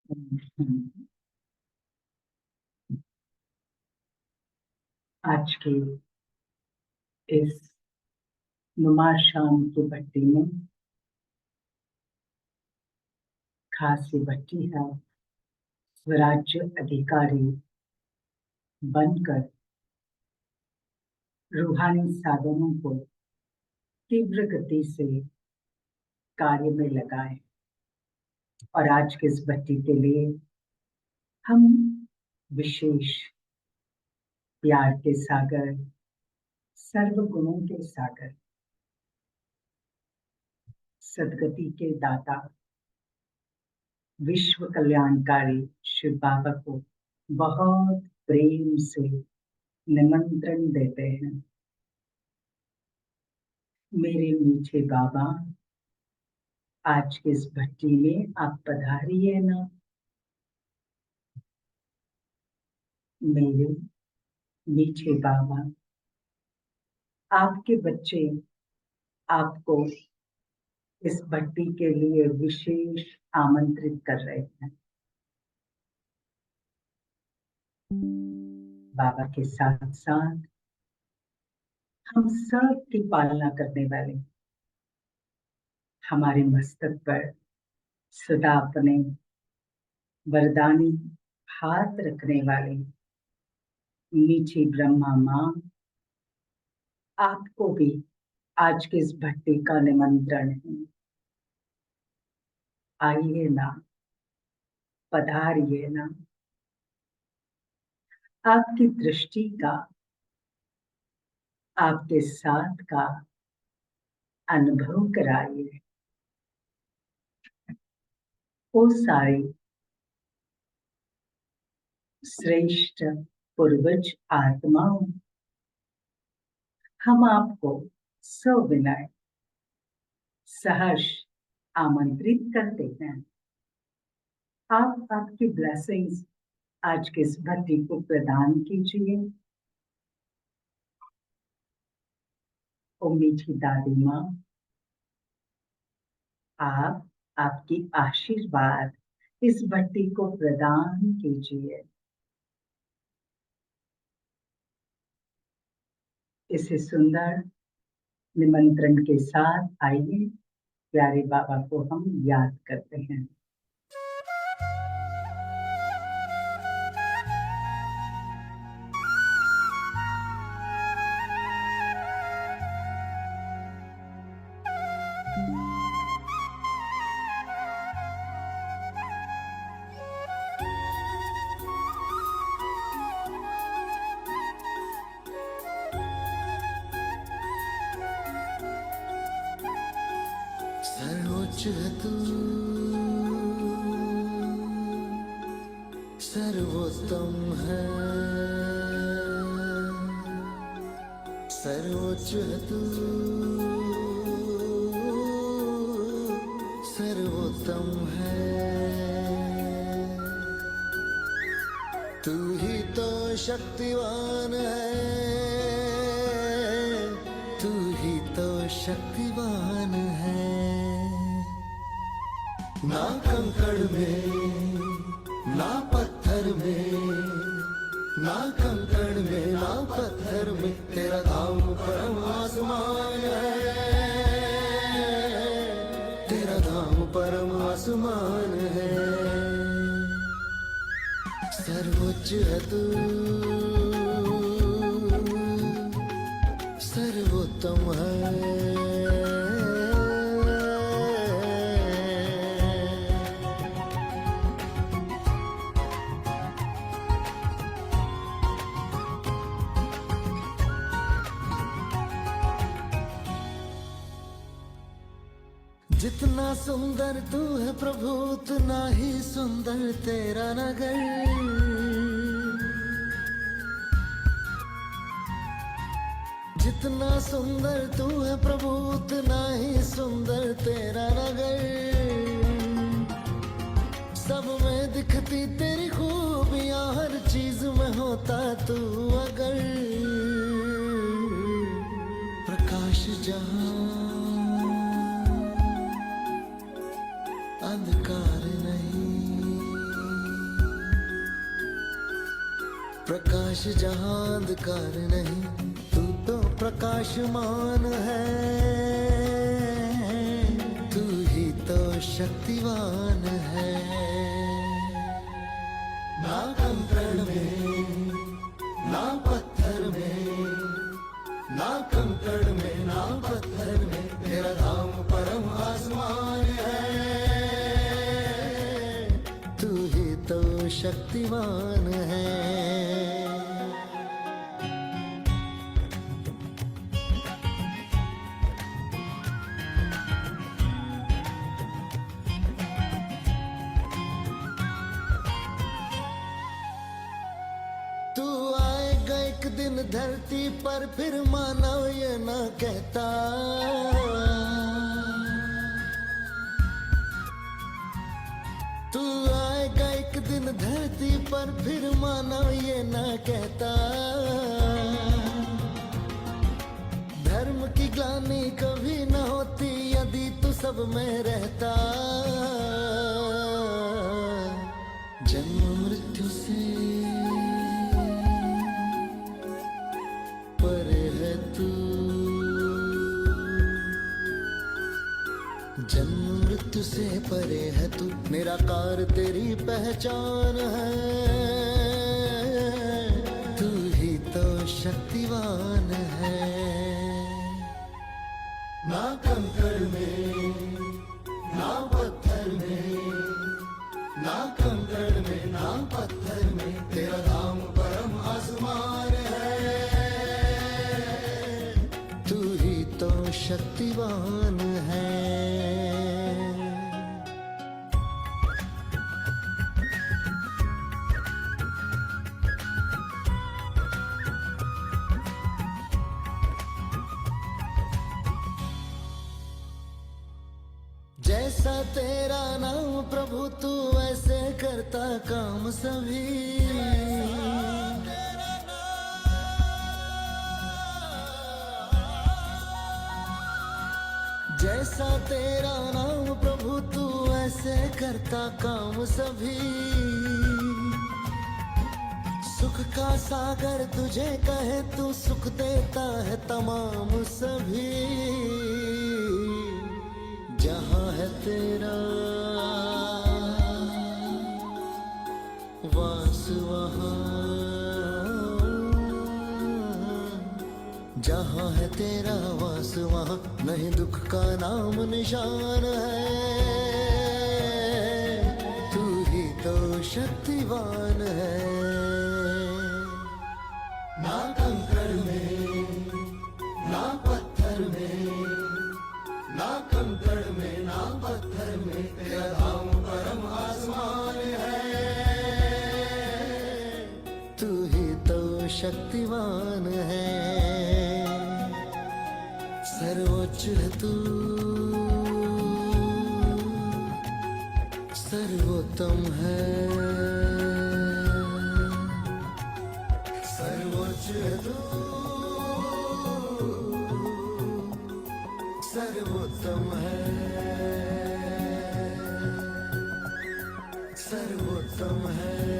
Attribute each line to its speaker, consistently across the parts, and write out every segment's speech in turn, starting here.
Speaker 1: आज की इस नुमा शाम की भट्टी में खास ये भट्टी है स्वराज्य अधिकारी बनकर रूहानी साधनों को तीव्र गति से कार्य में लगाए। और आज के इस भट्टी के लिए हम विशेष प्यार के सागर, सर्व गुणों के सागर, सदगति के दाता, विश्व कल्याणकारी शिव बाबा को बहुत प्रेम से निमंत्रण देते हैं। मेरे मीठे बाबा, आज के इस भट्टी में आप पधारिए ना। मेरे मीठे बाबा, आपके बच्चे आपको इस भट्टी के लिए विशेष आमंत्रित कर रहे हैं। बाबा के साथ साथ हम सब की पालना करने वाले, हमारे मस्तक पर सदा अपने वरदानी हाथ रखने वाले मीठी ब्रह्मा माँ, आपको भी आज के इस भट्टी का निमंत्रण है। आइए ना, पधारिए ना। आपकी दृष्टि का, आपके साथ का अनुभव कराइए। वो सारी श्रेष्ठ पूर्वज आत्माओं, हम आपको सविनय सहर्ष आमंत्रित करते हैं। आप आपकी ब्लेसिंग्स आज के इस भट्टी को प्रदान कीजिए। ओ मीठी दादी माँ, आप आपकी आशीर्वाद इस भट्टी को प्रदान कीजिए। इसे सुंदर निमंत्रण के साथ आइए प्यारे बाबा को हम याद करते हैं।
Speaker 2: सर्वोच्च तू, सर्वोत्तम है। सर्वोच्च तू, सर्वोत्तम है। तू ही तो शक्तिवान है, तू ही तो शक्तिवान है। ना कंकड़ में, ना पत्थर में, ना कंकड़ में, ना पत्थर में, तेरा धाम परम आसमान है। तेरा धाम परम आसमान है। सर्वोच्च है तू, सर्वोत्तम है। जितना सुंदर तू है प्रभु, उतना ही सुंदर तेरा नगर। जितना सुंदर तू है प्रभु, उतना ही सुंदर तेरा नगर। सब में दिखती तेरी खूबियां, हर चीज में होता तू अगर। प्रकाश जहां अंधकार नहीं, प्रकाश जहां अंधकार नहीं, तू तो प्रकाशमान है, तू ही तो शक्तिवान है। ना कंकड़ में ना पत्थर में, ना कंकड़ में ना पत्थर में, तेरा धाम परम आसमान है, तू ही तो शक्तिवान है। तू आएगा एक दिन धरती पर, फिर मानव ये ना कहता, तू आएगा एक दिन धरती पर, फिर मानव ये ना कहता, धर्म की ग्लानि कभी न होती यदि तू सब में रहता। जन्म मृत्यु से परे है तू, जन्म मृत्यु से परे है तू, निराकार तेरी पहचान है, तू ही तो शक्तिवान है। ना कंकड़ में ना पत्थर में, ना कंकड़ में ना पत्थर में, तेरा धाम परम आसमान है, तू ही तो शक्तिवान है। जैसा तेरा नाम प्रभु, तू ऐसे करता काम सभी, जैसा तेरा नाम प्रभु, तू ऐसे करता काम सभी, सुख का सागर तुझे कहे, तू सुख देता है तमाम सभी, जहां है तेरा वास वहां, जहां है तेरा वास वहां, नहीं दुख का नाम निशान है, तू ही तो शक्तिवान है। ना कंकड़ में ना पत्थर में, ना कंकड़ में ना पत्थर में, तेरा धाम परम आसमान है, तू ही तो शक्तिवान है। सर्वोच्च है तू, सर्वोत्तम है, सर्वोच्च है तू, सर्वोत्तम है, सर्वोत्तम है,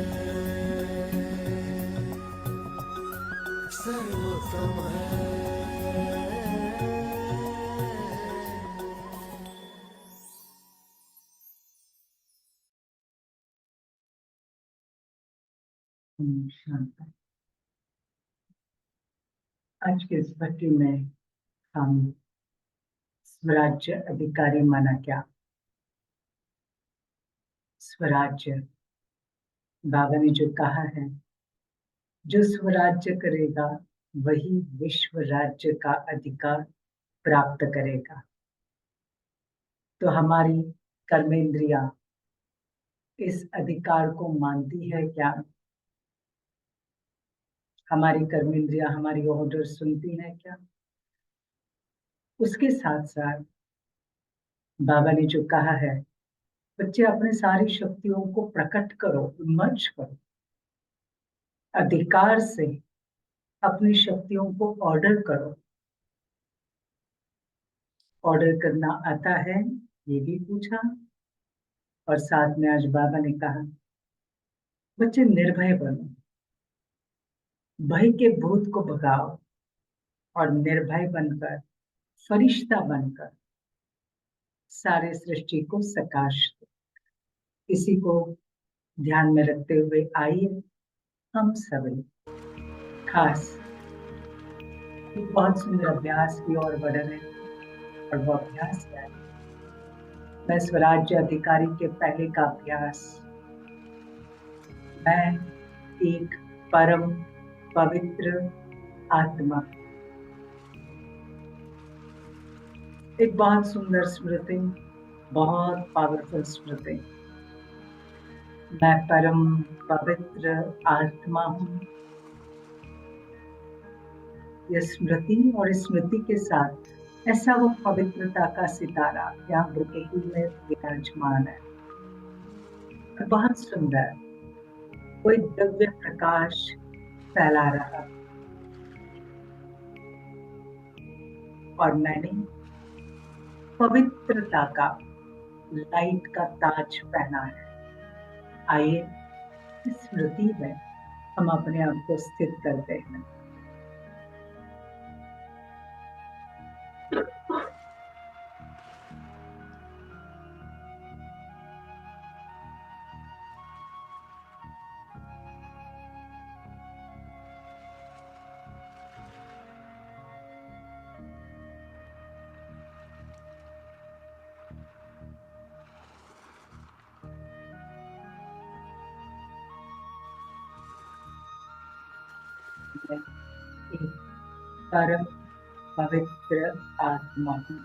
Speaker 2: सर्वोत्तम है।
Speaker 1: शांति। आज के इस भट्टी में हम स्वराज्य अधिकारी माना क्या। स्वराज्य, बाबा ने जो कहा है, जो स्वराज्य करेगा वही विश्व राज्य का अधिकार प्राप्त करेगा। तो हमारी कर्मेंद्रियां इस अधिकार को मानती है क्या? हमारी कर्मेंद्रियां हमारी ऑर्डर सुनती है क्या? उसके साथ साथ बाबा ने जो कहा है, बच्चे अपने सारी शक्तियों को प्रकट करो, मर्ज करो, अधिकार से अपनी शक्तियों को ऑर्डर करो। ऑर्डर करना आता है, ये भी पूछा। और साथ में आज बाबा ने कहा, बच्चे निर्भय बनो, भय के भूत को भगाओ और निर्भय बनकर, फरिश्ता बनकर सारे सृष्टि को प्रकाश दो। इसी को ध्यान में रखते हुए आइए हम सभी खास एक बहुत सुंदर अभ्यास की ओर बढ़ रहे हैं। और वो अभ्यास क्या है? मैं स्वराज्य अधिकारी के पहले का अभ्यास। मैं एक परम पवित्र आत्मा। एक बहुत सुंदर स्मृति, बहुत पावरफुल स्मृति। मैं परम पवित्र आत्मा हूँ। यह स्मृति और इस स्मृति के साथ ऐसा वो पवित्रता का सितारा यहाँ प्रकृति में विराजमान है। बहुत सुंदर कोई दिव्य प्रकाश फैला रहा। और मैंने पवित्रता का लाइट का ताज पहना है। आइए इस स्मृति में हम अपने आप को स्थित करते हैं। मैं एक परम पवित्र आत्मा हूँ।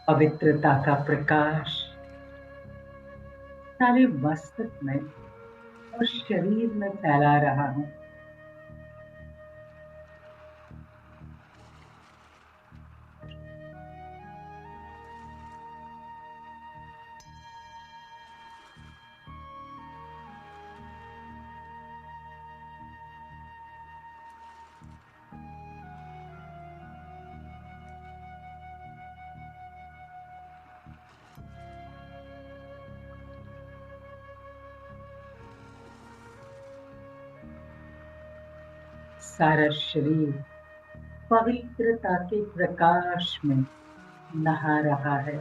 Speaker 1: पवित्रता का प्रकाश सारे मस्तक में और शरीर में फैला रहा हूँ। सारा शरीर पवित्रता के प्रकाश में नहा रहा है।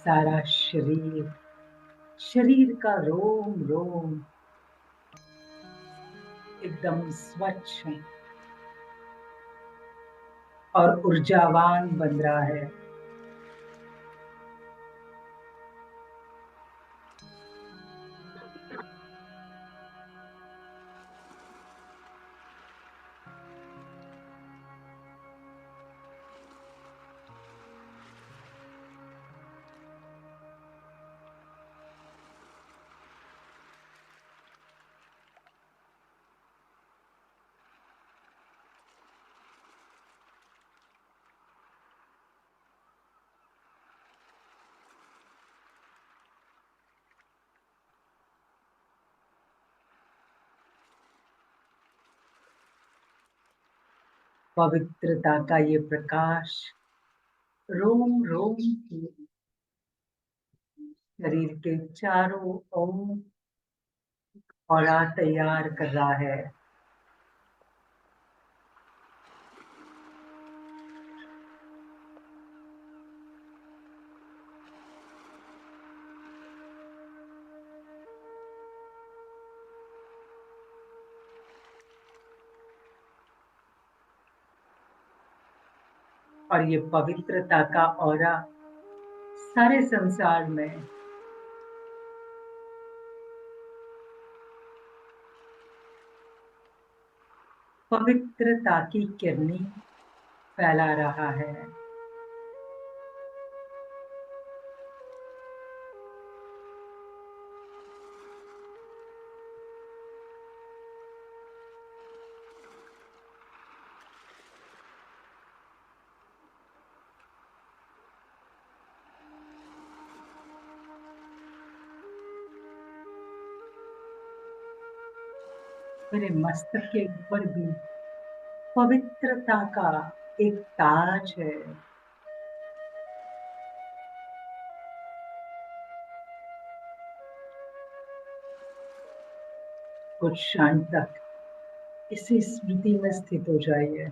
Speaker 1: सारा शरीर, शरीर का रोम रोम एकदम स्वच्छ और ऊर्जावान बन रहा है। पवित्रता का ये प्रकाश रोम रोम की शरीर के चारों ओर औरा तैयार कर रहा है। और ये पवित्रता का ऑरा सारे संसार में पवित्रता की किरणें फैला रहा है। मेरे मस्तक के ऊपर भी पवित्रता का एक ताज है। कुछ क्षण तक इसी स्मृति में स्थित हो जाइए।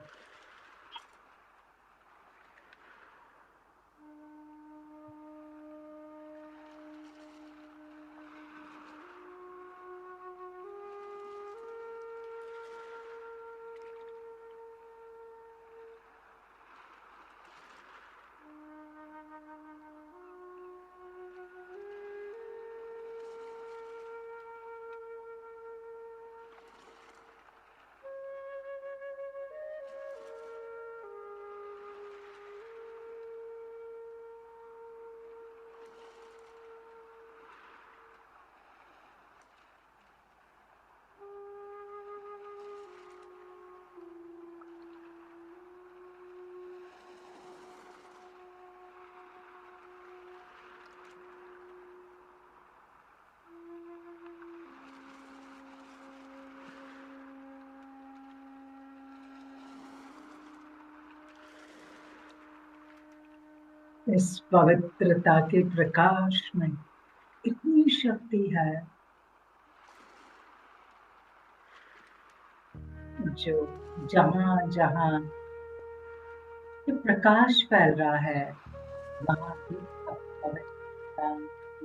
Speaker 1: इस पवित्रता के प्रकाश में इतनी शक्ति है जो जहां जहां ये प्रकाश फैल रहा है वहां भी सब पवित्रता,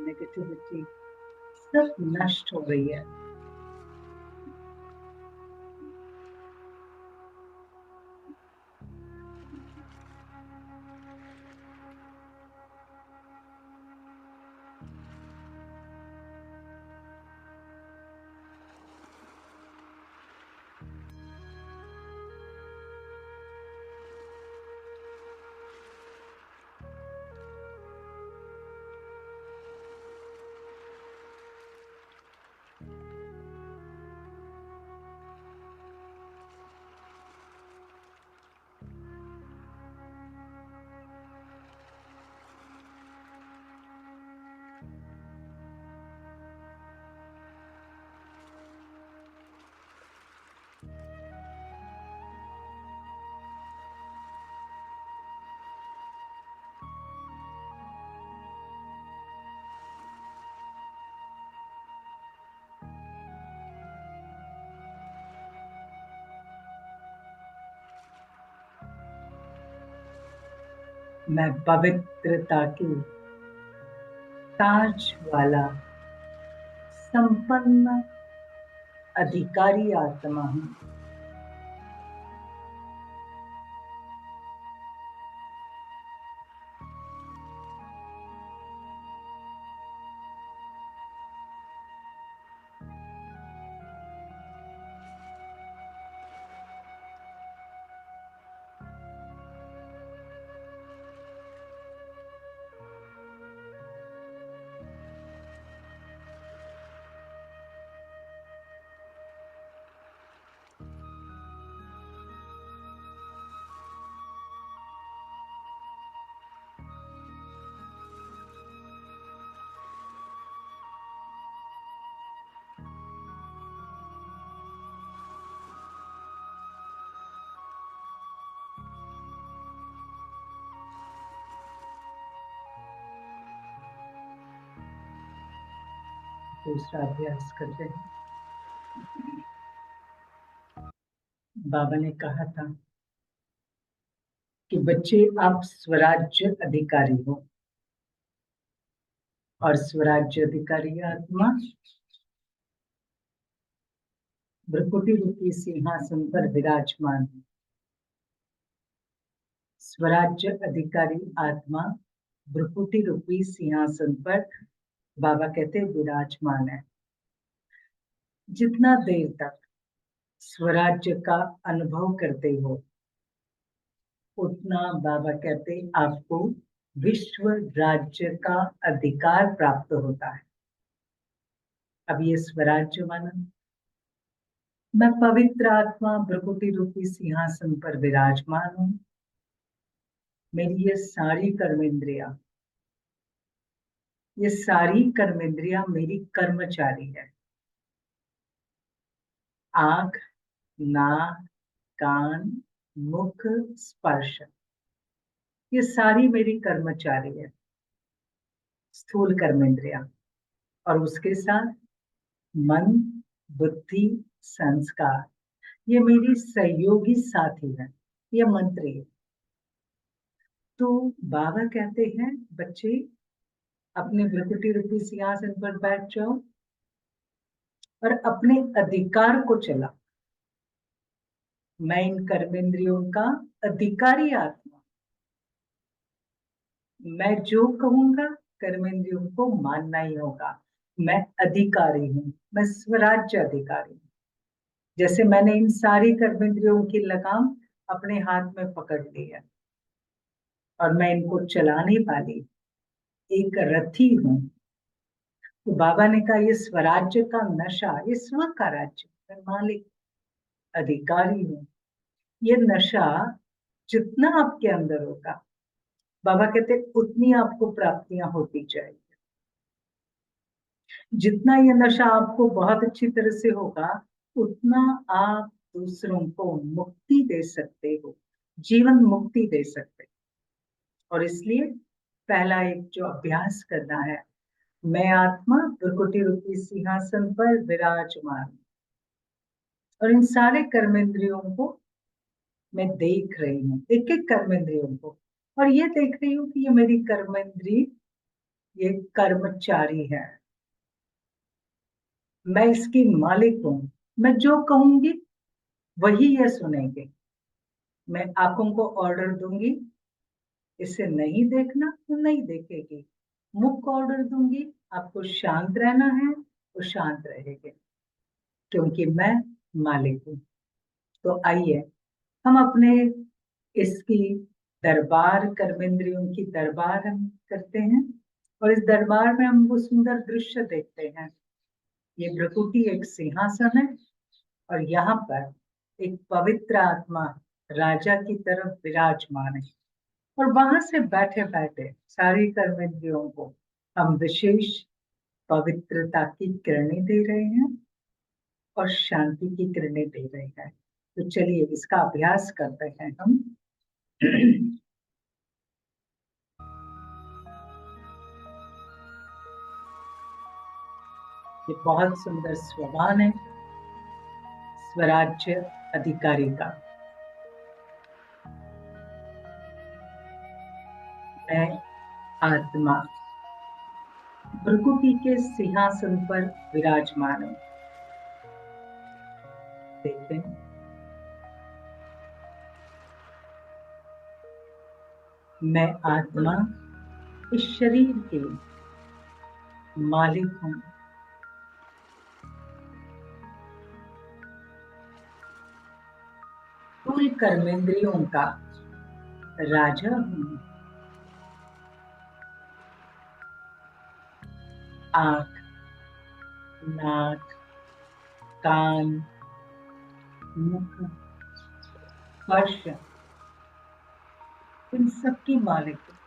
Speaker 1: नेगेटिविटी सब नष्ट हो रही है। मैं पवित्रता की ताज वाला संपन्न अधिकारी आत्मा हूँ। दूसरा अभ्यास करते हैं। बाबा ने कहा था कि बच्चे आप स्वराज्य अधिकारी हो और स्वराज्य अधिकारी आत्मा भ्रकुटी रूपी सिंहासन पर विराजमान है। स्वराज्य अधिकारी आत्मा भ्रुकुटी रूपी सिंहासन पर बाबा कहते विराजमान है। जितना देर तक स्वराज्य का अनुभव करते हो, उतना बाबा कहते आपको विश्व राज्य का अधिकार प्राप्त होता है। अब ये स्वराज्य माना, मैं पवित्र आत्मा भ्रुकुटी रूपी सिंहासन पर विराजमान हूं। मेरी ये सारी कर्मेंद्रियां मेरी कर्मचारी है। आंख, नाक, कान, मुख, स्पर्श, ये सारी मेरी कर्मचारी है, स्थूल कर्मेंद्रियां। और उसके साथ मन, बुद्धि, संस्कार, ये मेरी सहयोगी साथी है, ये मंत्री है। तो बाबा कहते हैं बच्चे अपने भ्रुकुटी रूपी सिंहासन पर बैठ जाओ और अपने अधिकार को चलाओ। मैं इन कर्मेंद्रियों का अधिकारी आत्मा, मैं जो कहूंगा कर्मेंद्रियों को मानना ही होगा। मैं अधिकारी हूं, मैं स्वराज्य अधिकारी हूं। जैसे मैंने इन सारी कर्मेंद्रियों की लगाम अपने हाथ में पकड़ ली है और मैं इनको चलाने वाली एक रथी हूं। तो बाबा ने कहा ये स्वराज्य का नशा, ये स्व का राज्य, मैं मालिक अधिकारी हूं। ये नशा जितना आपके अंदर होगा, बाबा कहते उतनी आपको प्राप्तियां होती जाएगी। जितना ये नशा आपको बहुत अच्छी तरह से होगा, उतना आप दूसरों को मुक्ति दे सकते हो, जीवन मुक्ति दे सकते हो। और इसलिए पहला एक जो अभ्यास करना है, मैं आत्मा भ्रुकुटी रूपी सिंहासन पर विराजमान और इन सारे कर्मेंद्रियों को मैं देख रही हूँ, एक एक कर्मेंद्रियों को, और ये देख रही हूँ कि ये मेरी कर्मेंद्री, ये कर्मचारी है, मैं इसकी मालिक हूं। मैं जो कहूंगी वही ये सुनेंगे। मैं आंखों को ऑर्डर दूंगी इसे नहीं देखना तो नहीं देखेगी, मुख को ऑर्डर दूंगी आपको शांत रहना है तो शांत रहेंगे, क्योंकि मैं मालिक हूं। तो आइए हम अपने इसकी दरबार, कर्मेंद्रियों की दरबार हम करते हैं और इस दरबार में हम वो सुंदर दृश्य देखते हैं। ये भ्रुकुटी एक सिंहासन है और यहाँ पर एक पवित्र आत्मा राजा की तरफ विराजमान है और वहां से बैठे बैठे सारी कर्मेंद्रियों को हम विशेष पवित्रता की किरणें दे रहे हैं और शांति की किरणें दे रहे हैं। तो चलिए इसका अभ्यास करते हैं हम। ये बहुत सुंदर स्वभान है स्वराज्य अधिकारी का। मैं आत्मा भृकुटी के सिंहासन पर विराजमान हूं। देखें, मैं आत्मा इस शरीर के मालिक हूं। कुल कर्मेंद्रियों का राजा हूं। आंख, नाक, कान, मुख, स्पर्श, इन सबकी मालिक हूं।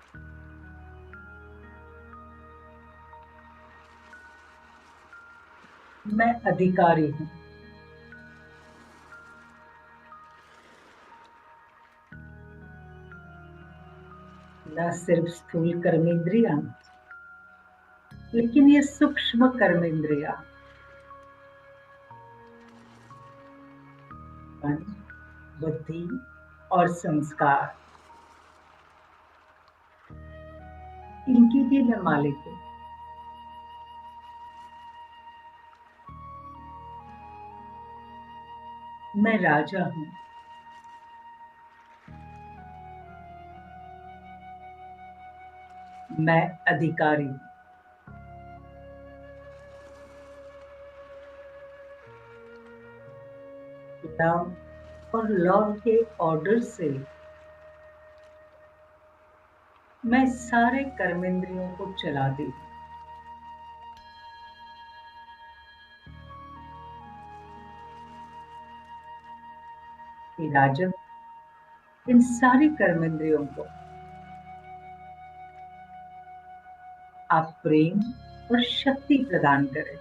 Speaker 1: मैं अधिकारी हूं। न सिर्फ स्थूल कर्मेंद्रियां, लेकिन ये सूक्ष्म कर्मेंद्रियां, मन, बुद्धि और संस्कार, इनकी भी मैं मालिक हूं। मैं राजा हूं। मैं अधिकारी हूं। लव और लव के ऑर्डर से मैं सारे कर्मेंद्रियों को चलाती हूँ। कि राजन इन सारी कर्मेंद्रियों को आप प्रेम और शक्ति प्रदान करें।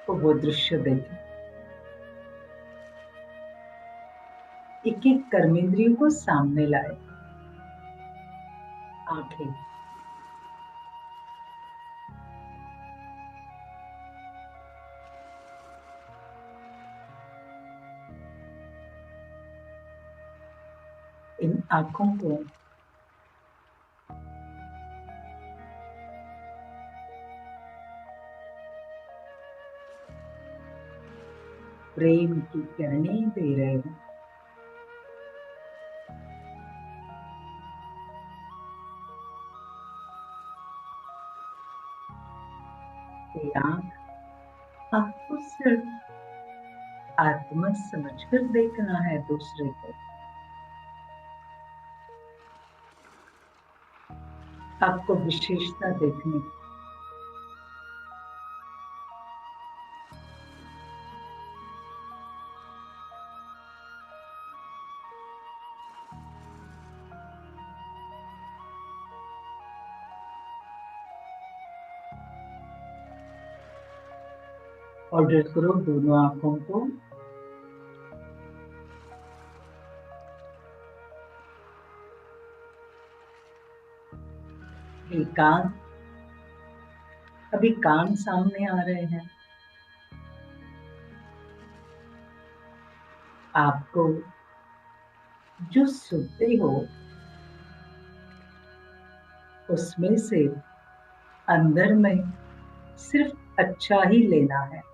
Speaker 1: तो वो दृश्य देखें, एक एक कर्मेंद्रियों को सामने लाए। आंखें, इन आंखों को प्रेम की किरणें दे रहे हैं। ये आंख आपको सिर्फ आत्मा समझकर देखना है दूसरे को। आपको विशेषता देखनी है। ऑर्डर करो दोनों आंखों को कान, अभी कान सामने आ रहे हैं। आपको जो सुनते हो उसमें से अंदर में सिर्फ अच्छा ही लेना है।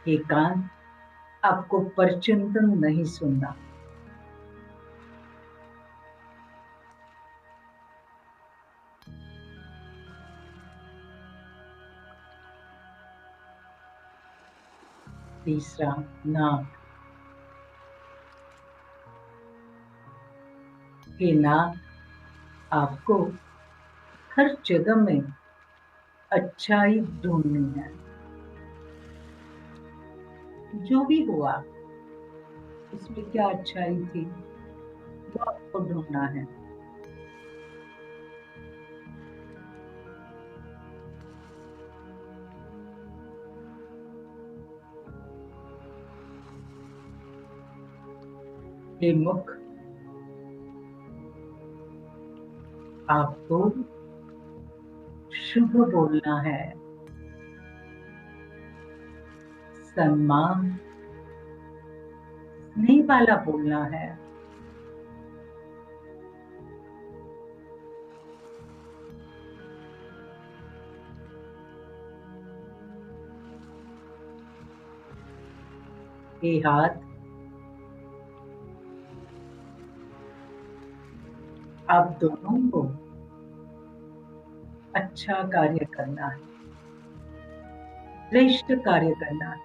Speaker 1: ये कान आपको परचिंतन नहीं सुनना। तीसरा, नाक। ये नाक आपको हर जगह में अच्छाई ढूंढनी है। जो भी हुआ उसमें क्या अच्छाई थी वो आपको ढूंढना है। ये मुख आपको शुभ बोलना है, सम्मान स्नेह वाला बोलना है। ये हाथ आप दोनों को अच्छा कार्य करना है, श्रेष्ठ कार्य करना है।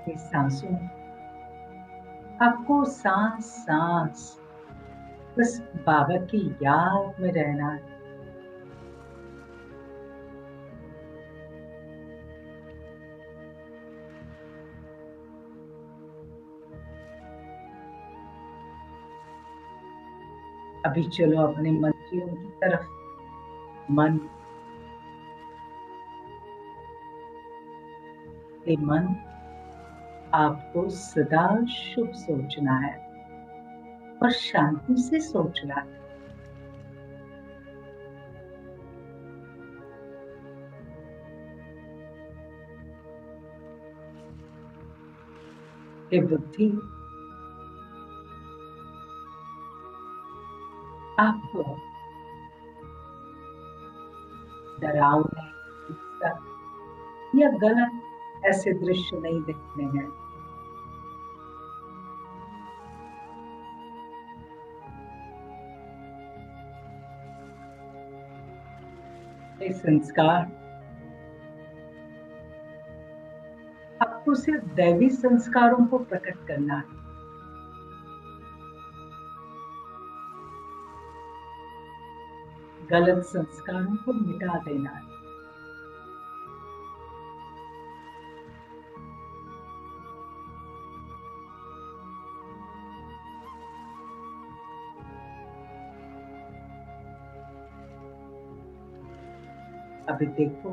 Speaker 1: ये सांसों, आपको सांस सांस बस बाबा की याद में रहना है। अभी चलो अपने मंत्रियों की तरफ। मन, ये मन आपको सदा शुभ सोचना है और शांति से सोचना है। हे बुद्धि, आपको डरावने, हिंसक या गलत ऐसे दृश्य नहीं देखने हैं। ये संस्कार आपको सिर्फ दैवी संस्कारों को प्रकट करना है। गलत संस्कारों को मिटा देना है। अभी देखो,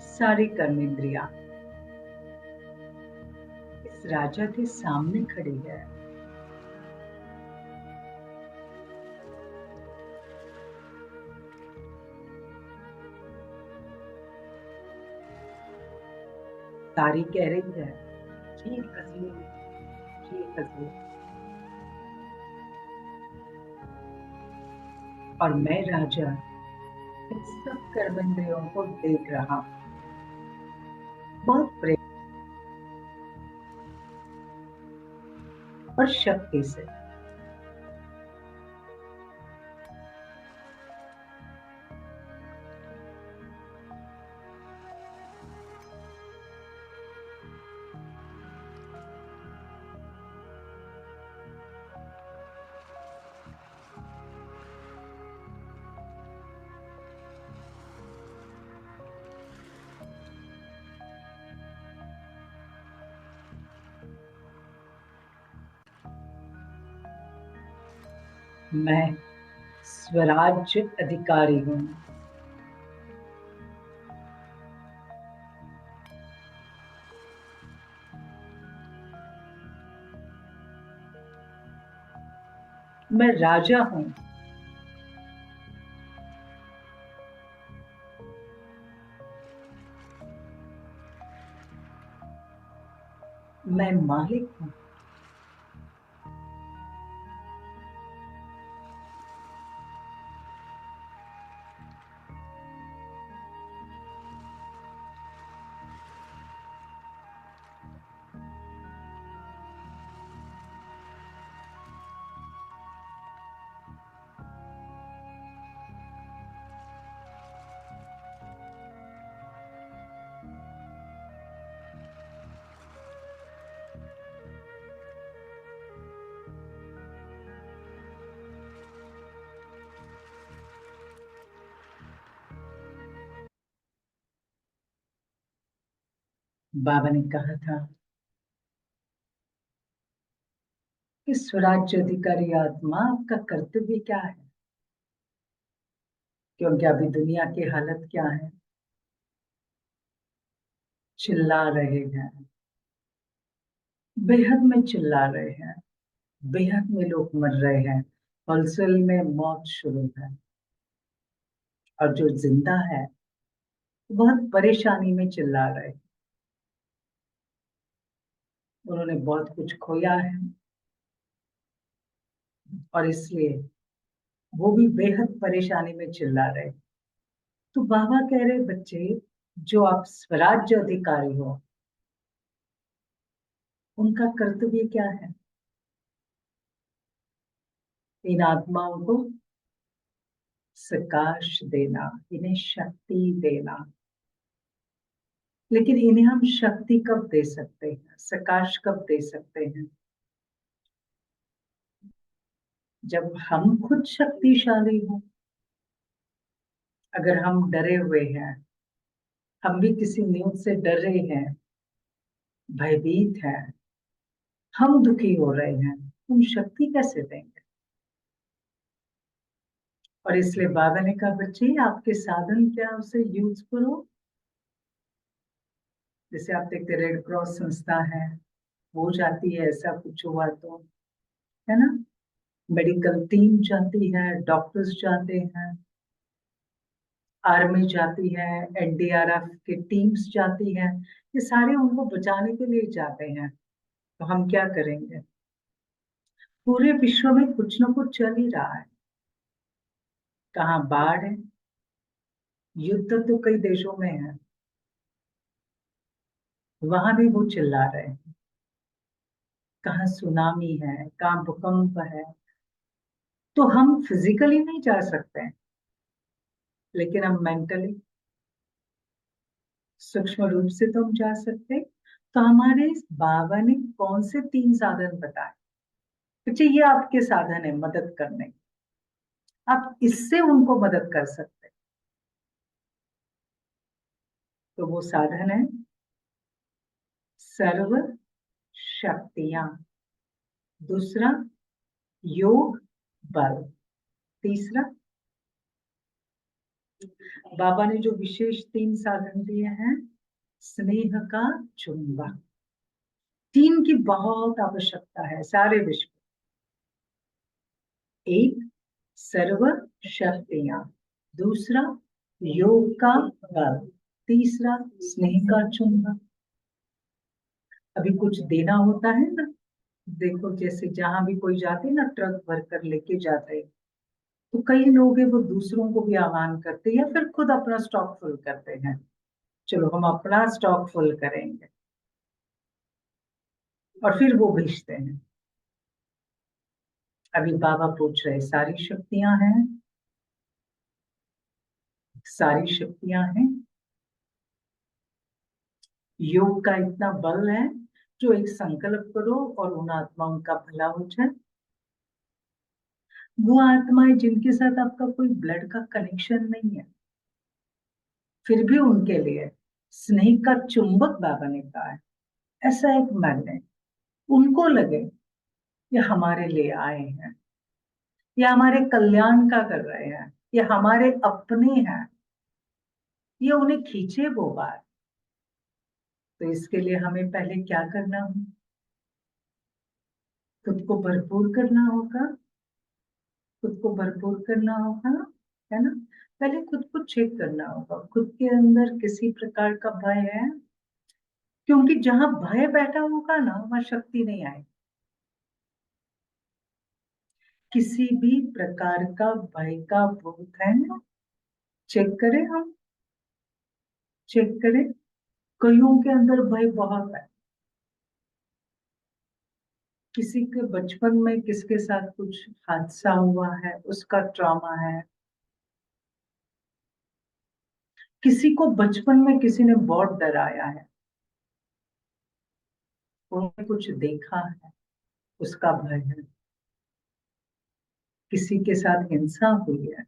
Speaker 1: सारी कर्मेंद्रियां इस राजा के सामने खड़ी है। सारी कह रही है, जी हजूर, जी हजूर। और मैं राजा इन सब कर्मेंद्रियों को देख रहा हूं, बहुत प्रेम और शक्ति से। मैं स्वराज्य अधिकारी हूं। मैं राजा हूं। मैं मालिक हूं। बाबा ने कहा था कि स्वराज्य अधिकारी आत्मा का कर्तव्य क्या है, क्योंकि अभी दुनिया की हालत क्या है, चिल्ला रहे हैं, बेहद में चिल्ला रहे हैं, बेहद में लोग मर रहे हैं, होलसेल में मौत शुरू है। और जो जिंदा है बहुत परेशानी में चिल्ला रहे हैं। उन्होंने बहुत कुछ खोया है और इसलिए वो भी बेहद परेशानी में चिल्ला रहे। तो बाबा कह रहे, बच्चे, जो आप स्वराज्य अधिकारी हो, उनका कर्तव्य क्या है? इन आत्माओं को प्रकाश देना, इन्हें शक्ति देना। लेकिन इन्हें हम शक्ति कब दे सकते हैं, प्रकाश कब दे सकते हैं? जब हम खुद शक्तिशाली हों। अगर हम डरे हुए हैं, हम भी किसी न्यूज से डर रहे हैं, भयभीत हैं, हम दुखी हो रहे हैं, हम शक्ति कैसे देंगे? और इसलिए बाबा ने कहा, बच्चे, आपके साधन क्या, उसे यूज करो। जैसे आप देखते, रेड क्रॉस संस्था है, हो जाती है, ऐसा कुछ हुआ तो, है ना। मेडिकल टीम जाती है, डॉक्टर्स जाते हैं, आर्मी जाती है, एनडीआरएफ की टीम्स जाती हैं, ये सारे उनको बचाने के लिए जाते हैं। तो हम क्या करेंगे? पूरे विश्व में कुछ ना कुछ चल ही रहा है। कहाँ बाढ़ है, युद्ध तो कई देशों में है, वहां भी वो चिल्ला रहे हैं। कहाँ सुनामी है, कहाँ भूकंप है। तो हम फिजिकली नहीं जा सकते हैं, लेकिन हम मेंटली, सूक्ष्म रूप से तो हम जा सकते हैं। तो हमारे इस बाबा ने कौन से 3 साधन बताए? अच्छा, ये आपके साधन है मदद करने के। आप इससे उनको मदद कर सकते हैं। तो वो साधन है सर्व शक्तियां, दूसरा योग बल, तीसरा बाबा ने जो विशेष 3 साधन दिए हैं, स्नेह का चुंबक। 3 की बहुत आवश्यकता है सारे विश्व। एक सर्व शक्तियां, दूसरा योग का बल, तीसरा स्नेह का चुंबक। अभी कुछ देना होता है ना, देखो जैसे जहां भी कोई जाते ना, ट्रक भर कर लेके जाते, तो कई लोग हैं वो दूसरों को भी आह्वान करते हैं या फिर खुद अपना स्टॉक फुल करते हैं। चलो हम अपना स्टॉक फुल करेंगे, और फिर वो भेजते हैं। अभी बाबा पूछ रहे सारी शक्तियां हैं, सारी शक्तियां हैं। योग का इतना बल है, जो एक संकल्प करो और उन आत्माओं का भला हो जाए। वो आत्माएं जिनके साथ आपका कोई ब्लड का कनेक्शन नहीं है, फिर भी उनके लिए स्नेह का चुंबक बाबा ने कहा है। ऐसा एक मन है, उनको लगे ये हमारे लिए आए हैं, ये हमारे कल्याण का कर रहे हैं, ये हमारे अपने हैं, ये उन्हें खींचे वो बात। तो इसके लिए हमें पहले क्या करना हो? खुद को भरपूर करना होगा, खुद को भरपूर करना होगा, है ना। पहले खुद को चेक करना होगा, खुद के अंदर किसी प्रकार का भय है, क्योंकि जहां भय बैठा होगा ना, वहां शक्ति नहीं आएगी। किसी भी प्रकार का भय का भूत है ना, चेक करें हम, चेक करें। कईयों के अंदर भय बहुत है। किसी के बचपन में किसके साथ कुछ हादसा हुआ है, उसका ट्रॉमा है। किसी को बचपन में किसी ने बहुत डराया है, उन्होंने कुछ देखा है, उसका भय है। किसी के साथ हिंसा हुई है,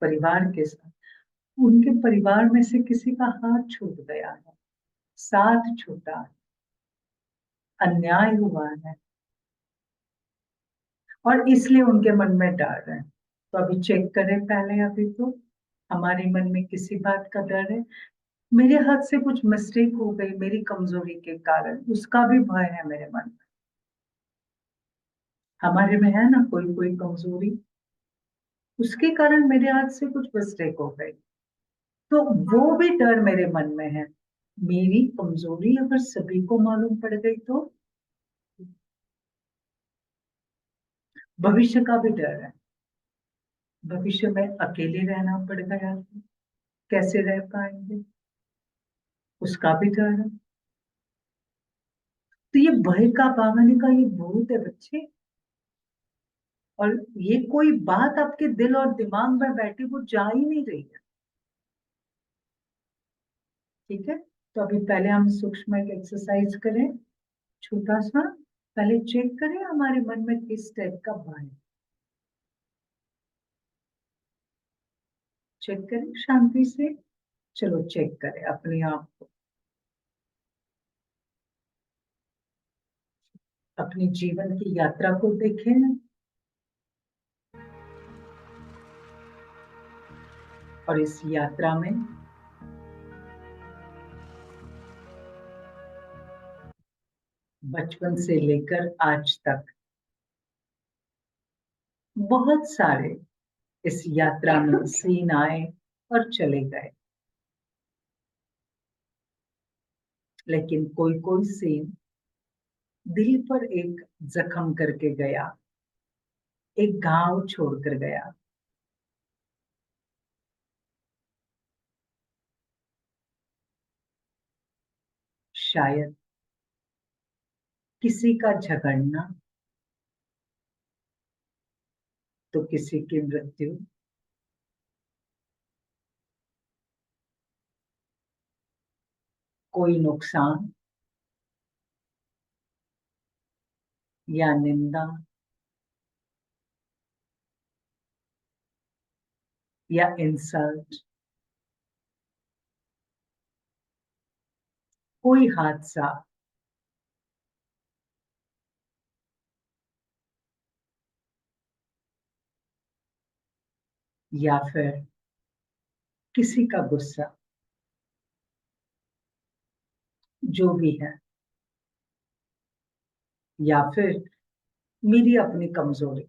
Speaker 1: परिवार के साथ, उनके परिवार में से किसी का हाथ छूट गया है, साथ छूटा है, अन्याय हुआ है, और इसलिए उनके मन में डर है। तो अभी चेक करें पहले। अभी तो हमारे मन में किसी बात का डर है, मेरे हाथ से कुछ मिस्टेक हो गई मेरी कमजोरी के कारण, उसका भी भय है मेरे मन में। हमारे में है ना कोई कोई कमजोरी, उसके कारण मेरे हाथ से कुछ मिस्टेक हो गई, तो वो भी डर मेरे मन में है। मेरी कमजोरी अगर सभी को मालूम पड़ गई तो भविष्य का भी डर है। भविष्य में अकेले रहना पड़ गया तो कैसे रह पाएंगे, उसका भी डर है। तो ये भय का पावने का ये भूत है बच्चे। और ये कोई बात आपके दिल और दिमाग में बैठी वो जा ही नहीं रही है। ठीक है, तो अभी पहले हम सूक्ष्म एक एक्सरसाइज करें, छोटा सा। पहले चेक करें हमारे मन में किस टाइप का भय है। चेक करें शांति से। चलो चेक करें अपने आप को, अपनी जीवन की यात्रा को देखें, और इस यात्रा में बचपन से लेकर आज तक बहुत सारे इस यात्रा में सीन आए और चले गए, लेकिन कोई कोई सीन दिल पर एक जख्म करके गया, एक घाव छोड़कर गया। शायद किसी का झगड़ना तो किसी की मृत्यु, कोई नुकसान या निंदा या इंसल्ट, कोई हादसा, या फिर किसी का गुस्सा, जो भी है, या फिर मेरी अपनी कमजोरी,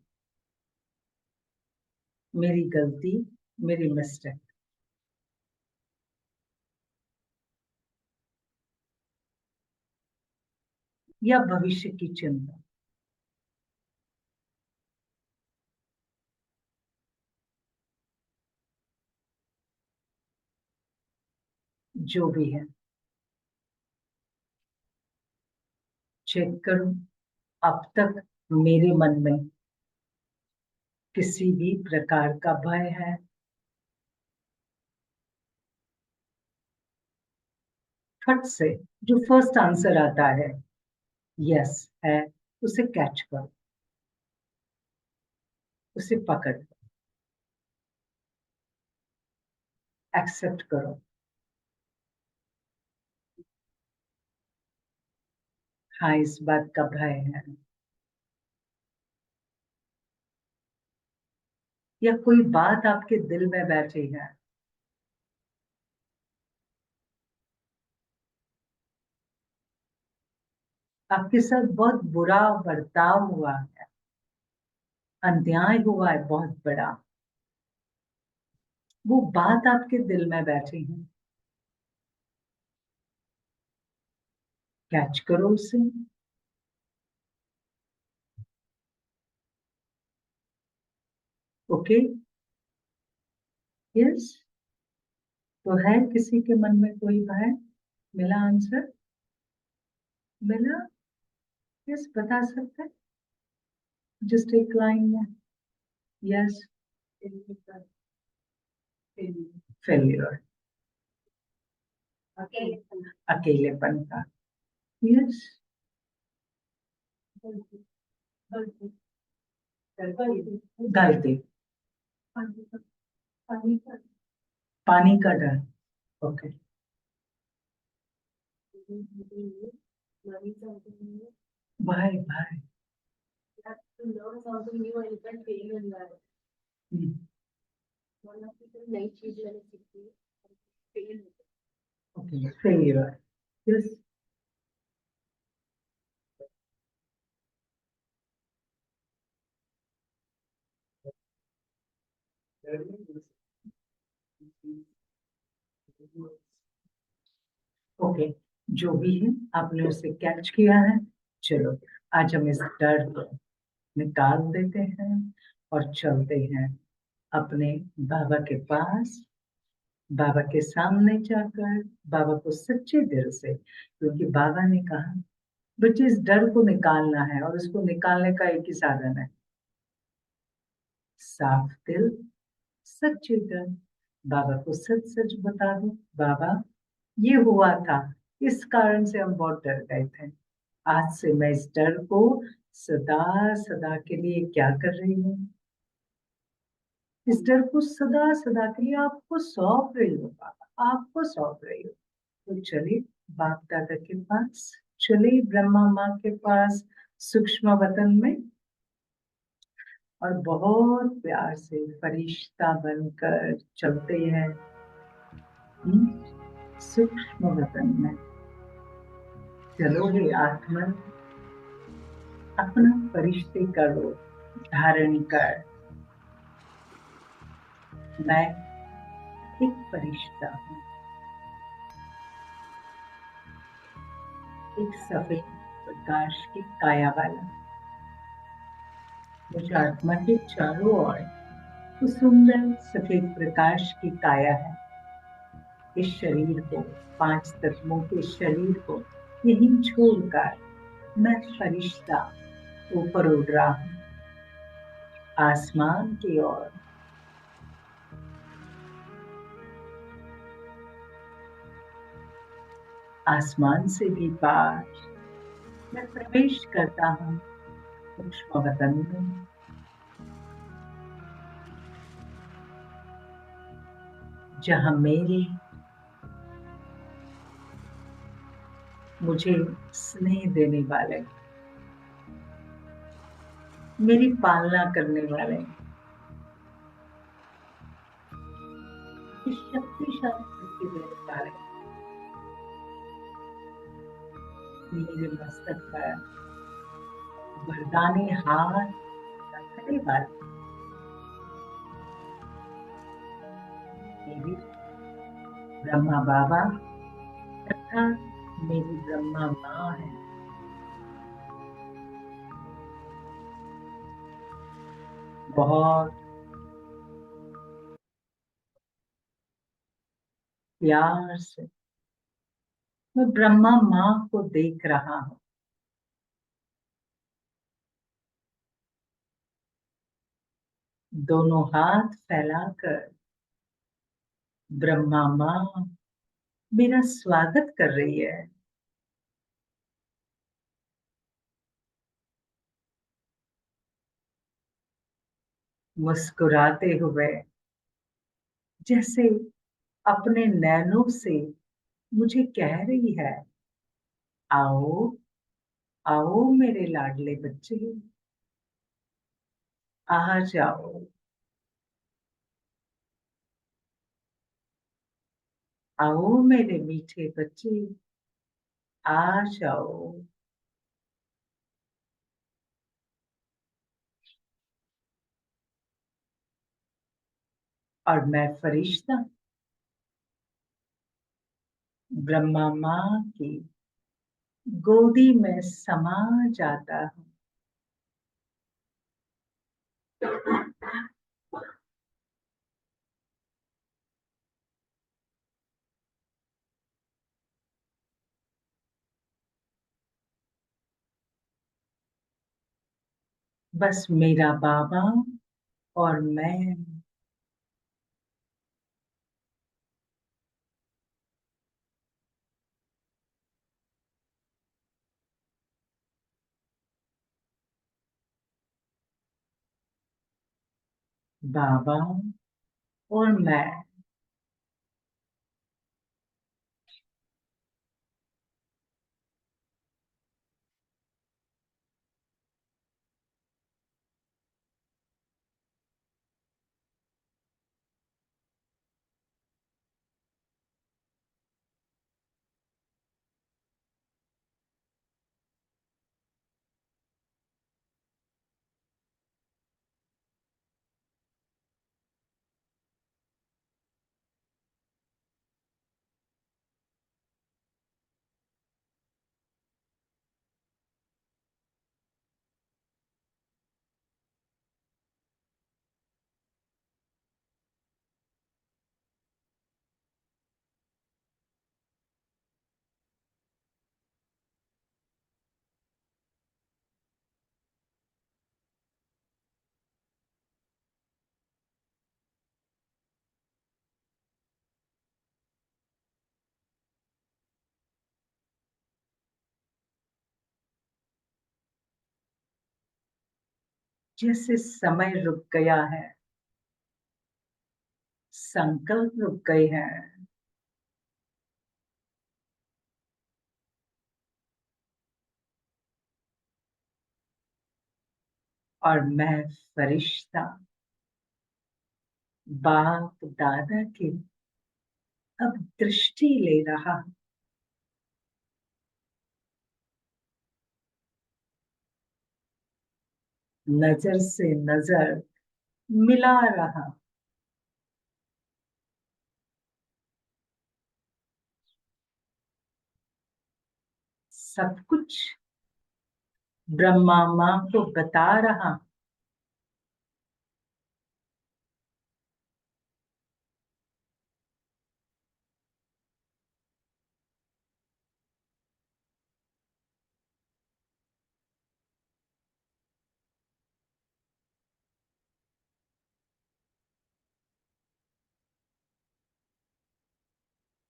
Speaker 1: मेरी गलती, मेरी मिस्टेक, या भविष्य की चिंता। जो भी है, चेक करो अब तक मेरे मन में किसी भी प्रकार का भय है। फट से जो फर्स्ट आंसर आता है यस है, उसे कैच करो, उसे पकड़, एक्सेप्ट करो। हाँ, इस बात का भय है, या कोई बात आपके दिल में बैठी है, आपके साथ बहुत बुरा बर्ताव हुआ है, अन्याय हुआ है बहुत बड़ा, वो बात आपके दिल में बैठी है, कैच करो उसे। Okay, yes. तो है किसी के मन में कोई भय? मिला आंसर? मिला? यस, बता सकते हैं जस्ट एक लाइन में? यस, फेल्यूर, अकेलेपन का। यस, गलती, पानी का डर। ओके, भाई भाई। Okay, failure. यस, ओके, जो भी है आपने उसे कैच किया है। चलो, आज हम इस डर को निकाल देते हैं और चलते हैं अपने बाबा के पास, बाबा के सामने जाकर बाबा को सच्चे दिल से, क्योंकि बाबा ने कहा बच्चे इस डर को निकालना है और उसको निकालने का एक ही साधन है, साफ दिल, सच्चे दिल। बाबा को सच सच बता दो, बाबा ये हुआ था, इस कारण से हम बहुत डर गए थे, आज से मैं इस डर को सदा सदा के लिए क्या कर रही हूँ, इस डर को सदा सदा के लिए आपको सौंप रही हूँ बाबा, आपको सौंप रही हूँ। तो चलिए बाप दादा के पास, चलिए ब्रह्मा माँ के पास सूक्ष्म वतन में, और बहुत प्यार से फरिश्ता बनकर चलते हैं सूक्ष्म वतन में। चलो हे आत्मन, अपना फरिश्ते का रूप धारण कर। मैं एक फरिश्ता हूँ, एक सफेद प्रकाश की काया वाला। मुझ आत्मा के चारों ओर उस सुंदर सफेद प्रकाश की काया है। इस शरीर को, पांच तत्वों के शरीर को यहीं छोड़कर मैं फरिश्ता ऊपर उड़ रहा हूँ, आसमान की ओर। आसमान से भी पार मैं प्रवेश करता हूँ सूक्ष्म वतन में, जहाँ मुझे स्नेह देने वाले, मेरी पालना करने वाले, इस शक्तिशाली शक्ति देने वाले, मेरे मस्तक पर वरदानी हाथ रखने वाले, मेरी ब्रह्मा बाबा तथा मेरी ब्रह्मा माँ है। बहुत प्यार से मैं ब्रह्मा माँ को देख रहा हूँ। दोनों हाथ फैलाकर ब्रह्मा माँ मेरा स्वागत कर रही है। मुस्कुराते हुए, जैसे अपने नैनों से मुझे कह रही है, आओ आओ मेरे लाडले बच्चे, आ जाओ। आओ मेरे मीठे बच्चे, आ जाओ। और मैं फरिश्ता ब्रह्मा माँ की गोदी में समा जाता हूँ। बस मेरा बाबा और मैं। बाबा और मैं। जैसे समय रुक गया है, संकल्प रुक गए हैं, और मैं फरिश्ता बाप दादा की अब दृष्टि ले रहा हूं। . नजर से नजर मिला रहा। सब कुछ ब्रह्मा माँ को बता रहा।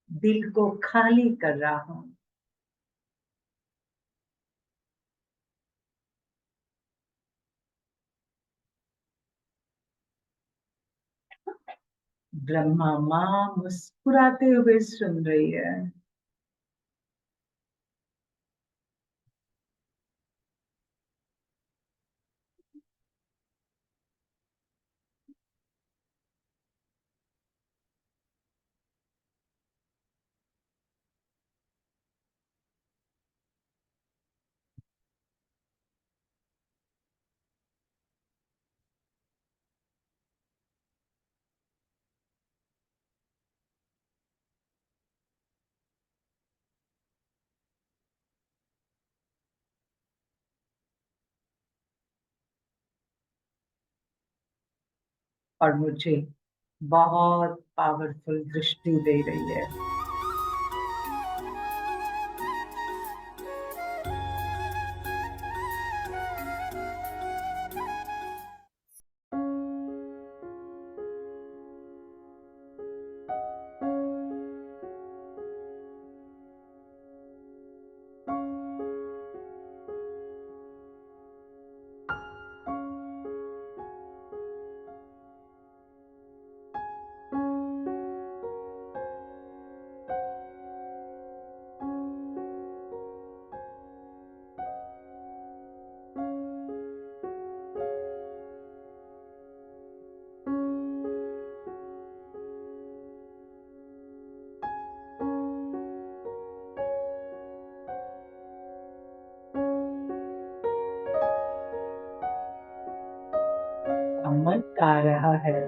Speaker 1: दिल को खाली कर रहा हूं। ब्रह्मा माँ मुस्कुराते हुए सुन रही है। और मुझे बहुत पावरफुल दृष्टि दे रही है। अमन गा रहा है।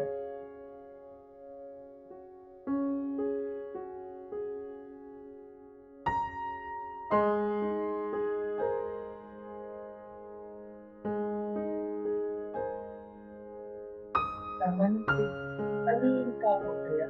Speaker 1: अमन से हल्का हो गया।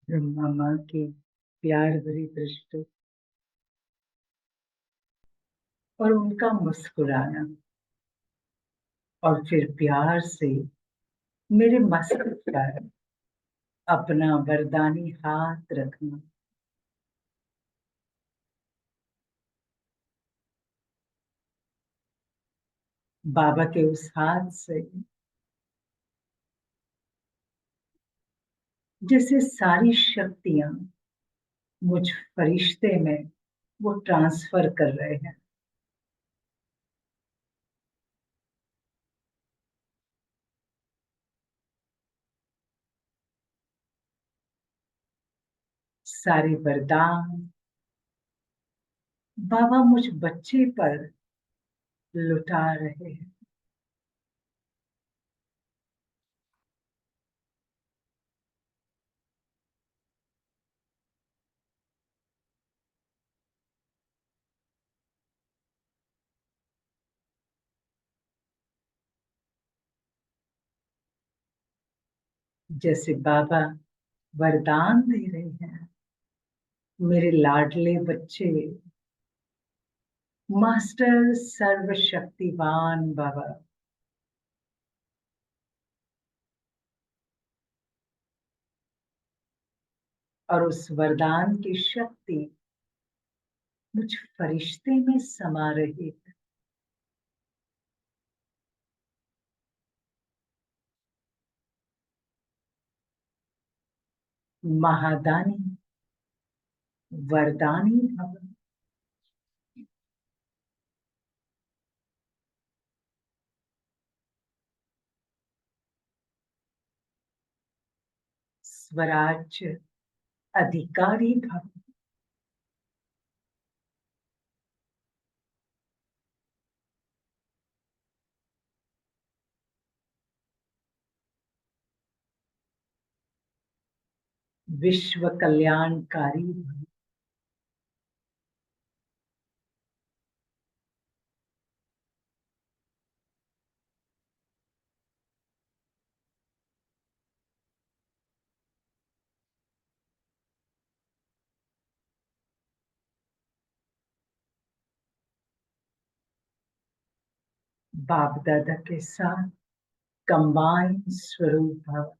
Speaker 1: ब्रह्मा माँ की प्यार भरी दृष्टि और उनका मुस्कुराना, और फिर प्यार से मेरे मस्तक पर अपना वरदानी हाथ रखना। बाबा के उस हाथ से जैसे सारी शक्तियां मुझ फरिश्ते में वो ट्रांसफर कर रहे हैं। सारे वरदान बाबा मुझ बच्चे पर लुटा रहे हैं। जैसे बाबा वरदान दे रहे हैं, मेरे लाडले बच्चे, मास्टर सर्वशक्तिवान बाबा, और उस वरदान की शक्ति मुझ फरिश्ते में समा रही है। महादानी वरदानी भव। स्वराज्य अधिकारी भव। विश्व कल्याणकारी भव। बाप दादा के साथ कंबाइन स्वरूप भव।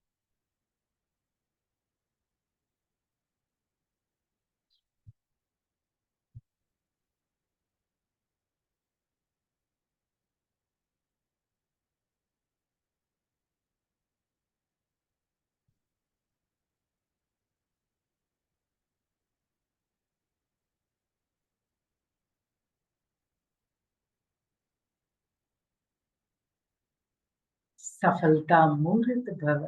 Speaker 1: सफलता मूर्त भव।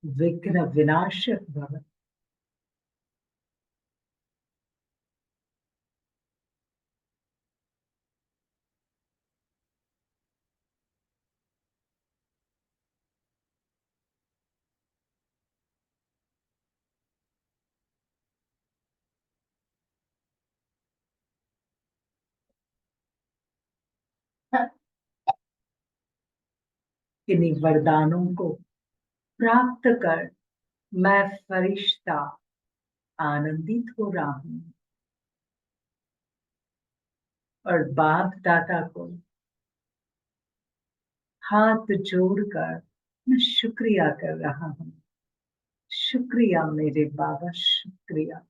Speaker 1: विघ्न विनाशक भव। इन्हीं वरदानों को प्राप्त कर मैं फरिश्ता आनंदित हो रहा हूं, और बाप दादा को हाथ जोड़कर मैं शुक्रिया कर रहा हूं। शुक्रिया मेरे बाबा, शुक्रिया।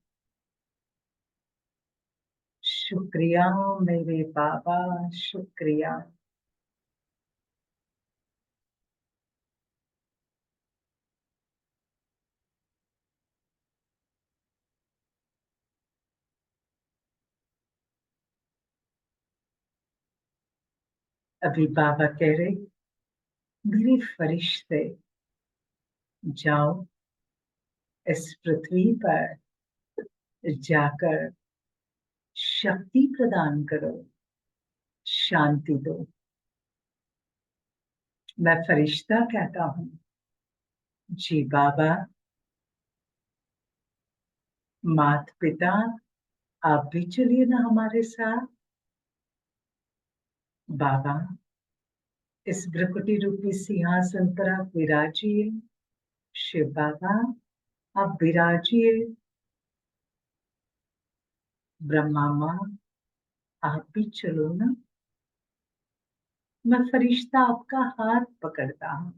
Speaker 1: शुक्रिया मेरे बाबा, शुक्रिया। अभी बाबा कह रहे, मेरे फरिश्ते जाओ इस पृथ्वी पर जाकर शक्ति प्रदान करो, शांति दो। मैं फरिश्ता कहता हूं, जी बाबा। माता पिता, आप भी चलिए ना हमारे साथ। बाबा, इस भ्रकुटी रूपी सिंहासन पर आप विराजिए। शिव बाबा, आप विराजिए। ब्रह्मा माँ, आप भी चलो ना। मैं फरिश्ता आपका हाथ पकड़ता हूँ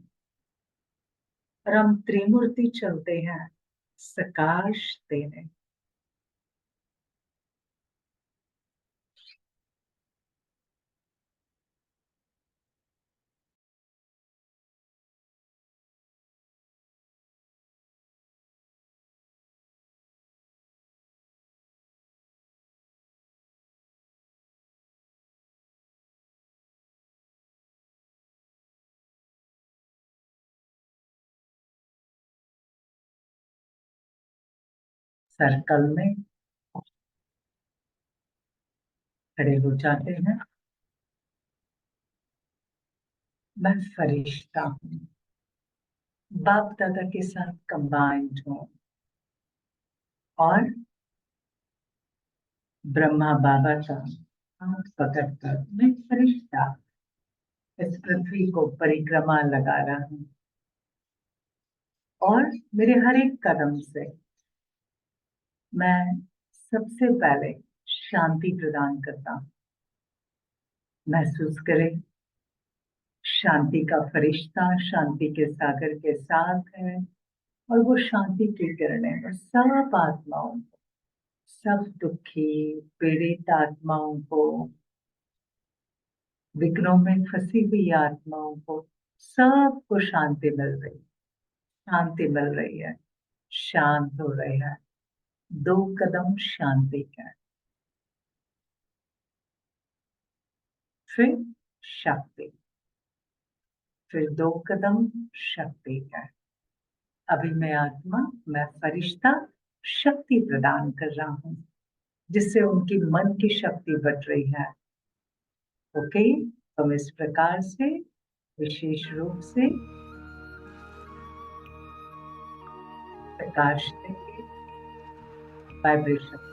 Speaker 1: और हम त्रिमूर्ति चलते हैं सकाश देने। सर्कल में खड़े हो जाते हैं। मैं फरिश्ता हूँ, बाप दादा के साथ कंबाइंड हूँ और ब्रह्मा बाबा का हाथ पकड़कर मैं फरिश्ता इस पृथ्वी को परिक्रमा लगा रहा हूँ और मेरे हर एक कदम से मैं सबसे पहले शांति प्रदान करता हूँ। महसूस करें, शांति का फरिश्ता शांति के सागर के साथ है और वो शांति की किरणें और सब आत्माओं को, सब दुखी पीड़ित आत्माओं को, विघ्नों में फंसी हुई आत्माओं को, सबको शांति मिल रही, शांति मिल रही है, शांत हो रहे हैं। 2 कदम शांति का, फिर शक्ति, फिर 2 कदम शक्ति का। अभी मैं आत्मा, मैं फरिश्ता शक्ति प्रदान कर रहा हूं जिससे उनकी मन की शक्ति बढ़ रही है। ओके, हम इस प्रकार से विशेष रूप से प्रकाश देंगे, वाइब्रेशन।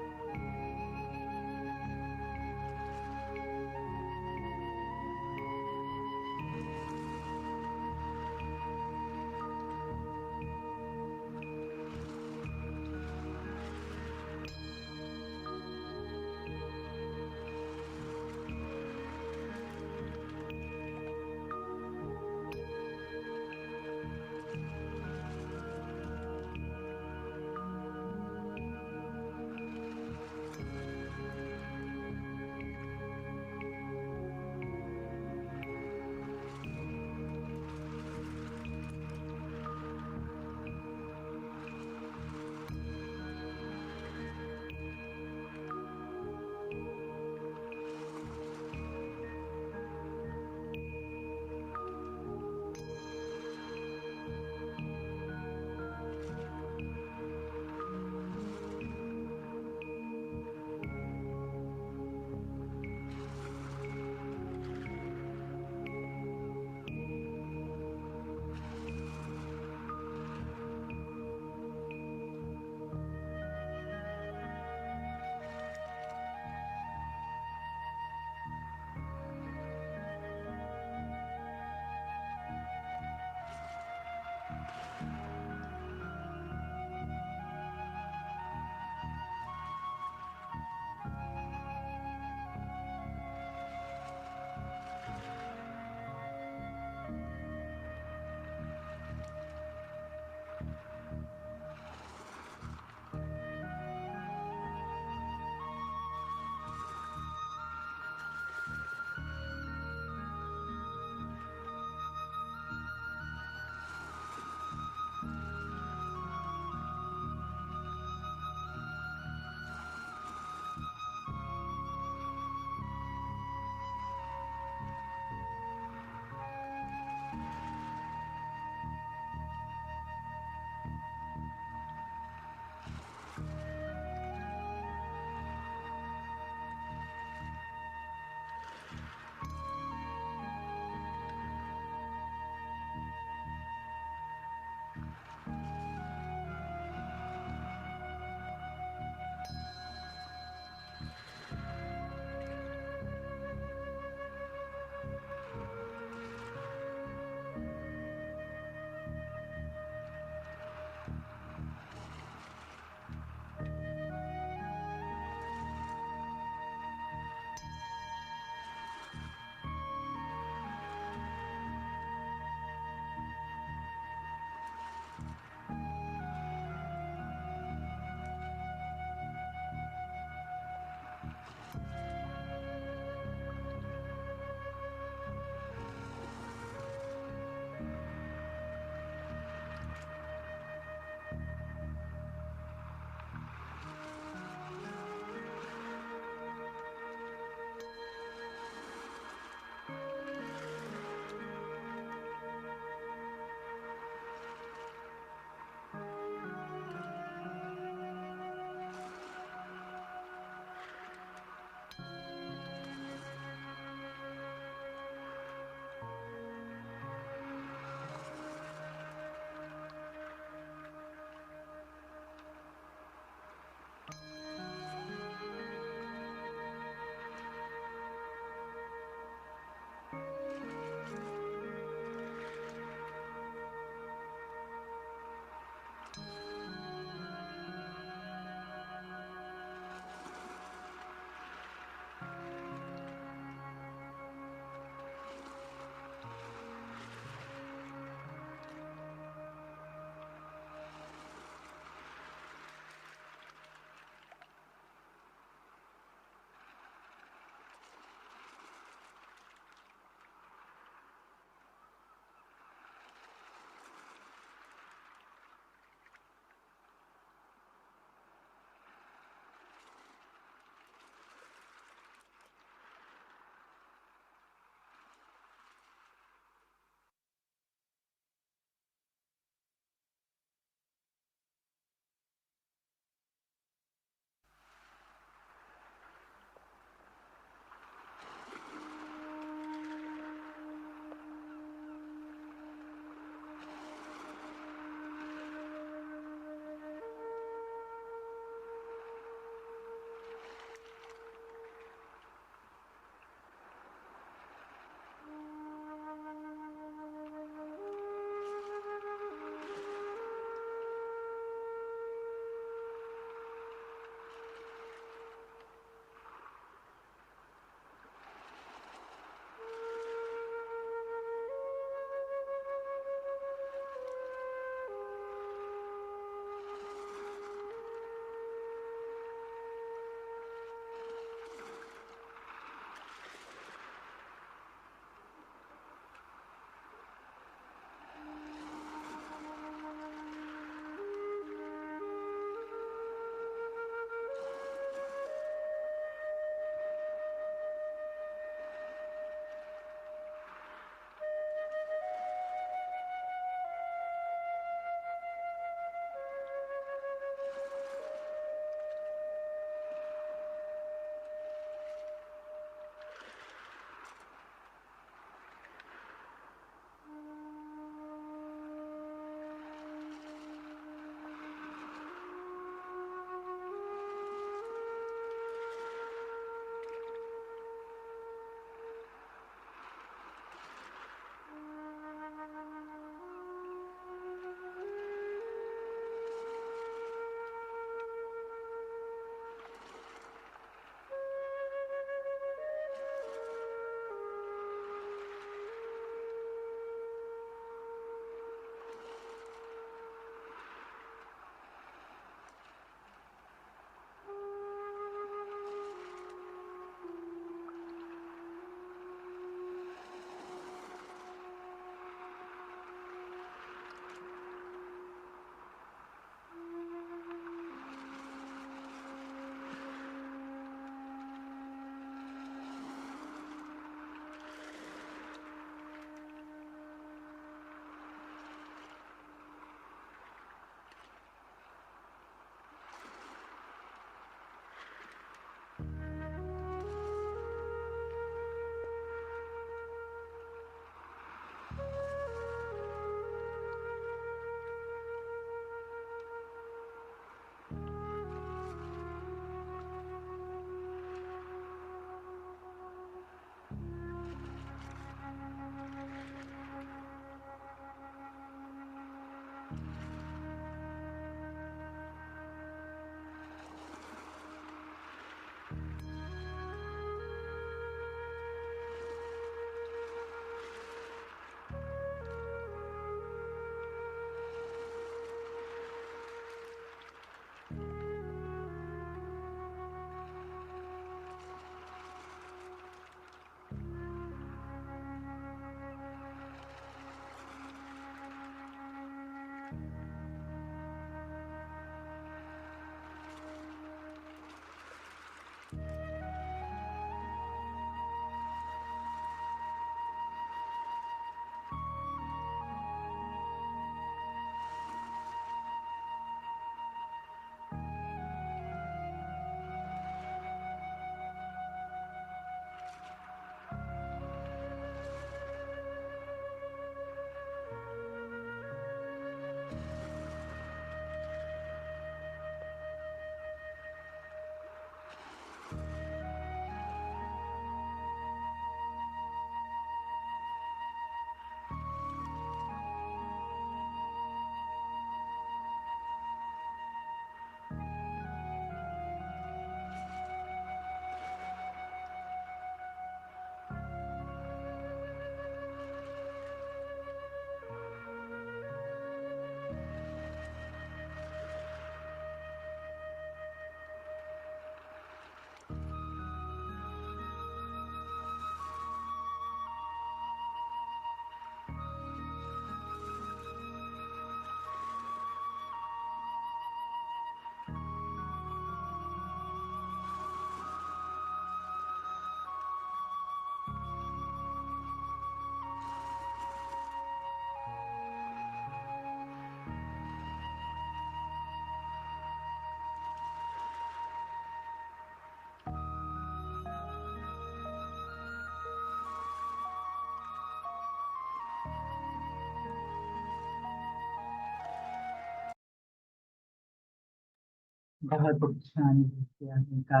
Speaker 1: बहुत अच्छा अनुभव किया उनका,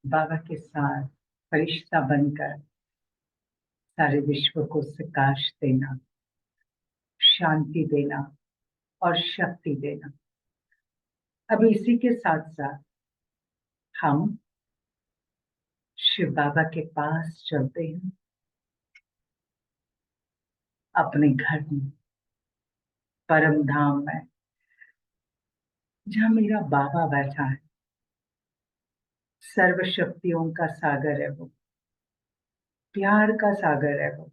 Speaker 1: बाबा के साथ फरिश्ता बनकर सारे विश्व को प्रकाश देना, शांति देना और शक्ति देना। अब इसी के साथ साथ हम शिव बाबा के पास चलते हैं, अपने घर में, परम धाम में, जहाँ मेरा बाबा बैठा है। सर्व शक्तियों का सागर है वो, प्यार का सागर है वो,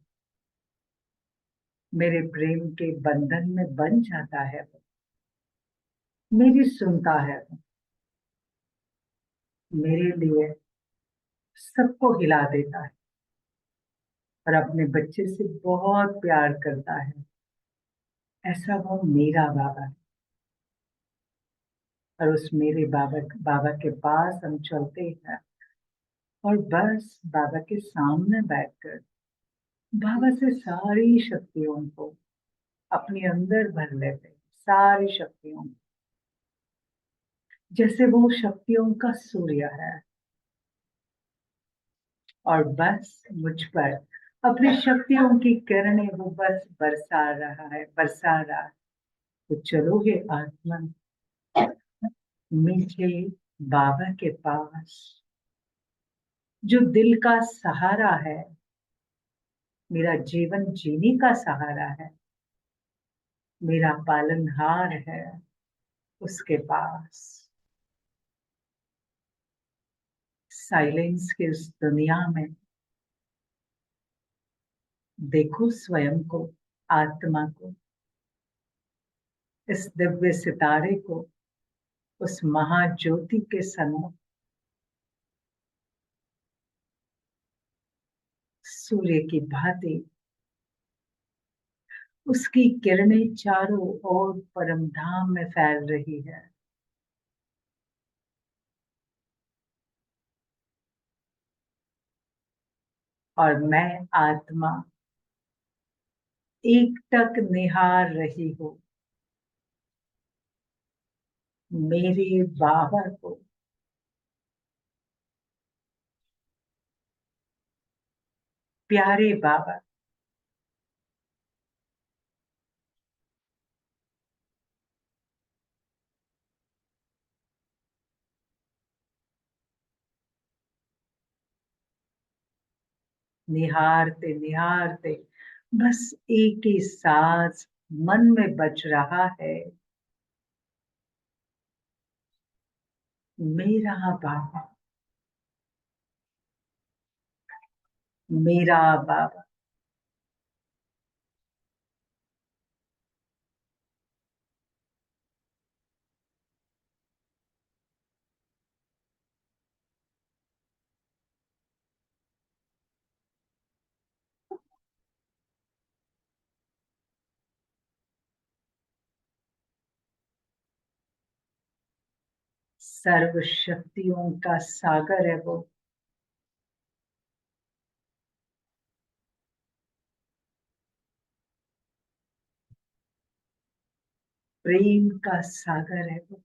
Speaker 1: मेरे प्रेम के बंधन में बन जाता है वो, मेरी सुनता है वो, मेरे लिए सबको हिला देता है और अपने बच्चे से बहुत प्यार करता है। ऐसा वो मेरा बाबा है। और उस मेरे बाबा बाबा के पास हम चलते हैं और बस बाबा के सामने बैठकर बाबा से सारी शक्तियों को अपने अंदर भर लेते हैं, सारी शक्तियों को। जैसे वो शक्तियों का सूर्य है और बस मुझ पर अपनी शक्तियों की किरणें वो बस बरसा रहा है। तो चलो हे आत्मा, मीठे बाबा के पास, जो दिल का सहारा है, मेरा जीवन जीने का सहारा है, मेरा पालनहार है, उसके पास। साइलेंस की उस दुनिया में देखो स्वयं को, आत्मा को, इस दिव्य सितारे को, उस महाज्योति के सन्मुख, सूर्य की भांति उसकी किरणें चारों ओर परम धाम में फैल रही है। और मैं आत्मा एकटक निहार रही हूँ मेरे बाबा को। प्यारे बाबा, निहारते निहारते बस एक ही सांस मन में बज रहा है, मेरा बाबा, मेरा बाबा। सर्व शक्तियों का सागर है वो, प्रेम का सागर है वो।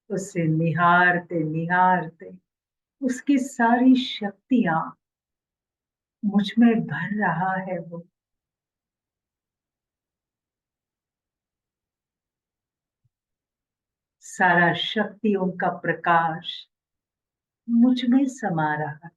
Speaker 1: उसे निहारते निहारते उसकी सारी शक्तियां मुझ में भर रहा है वो। सारा शक्तियों का प्रकाश मुझ में समा रहा है।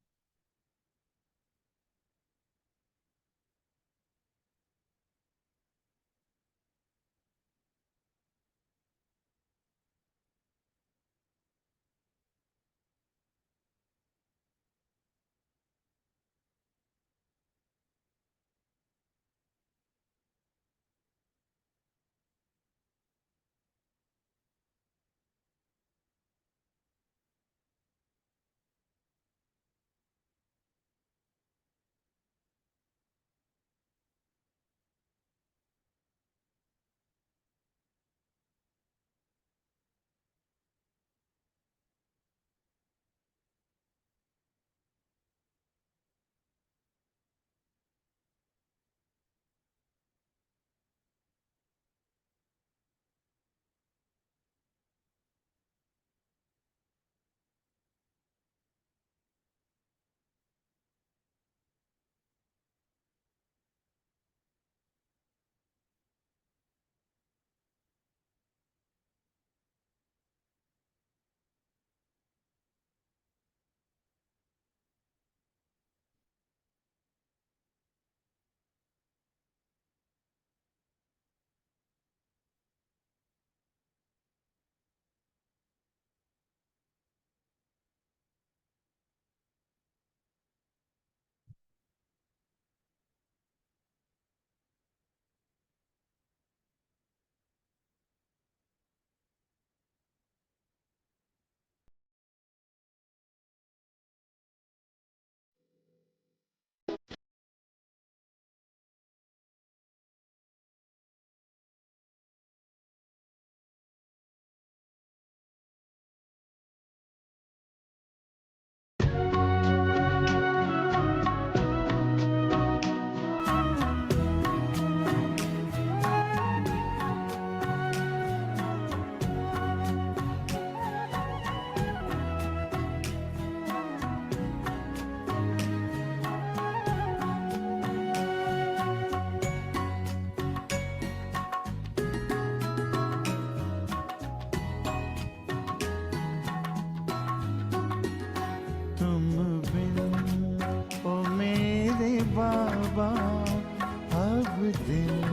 Speaker 2: दिल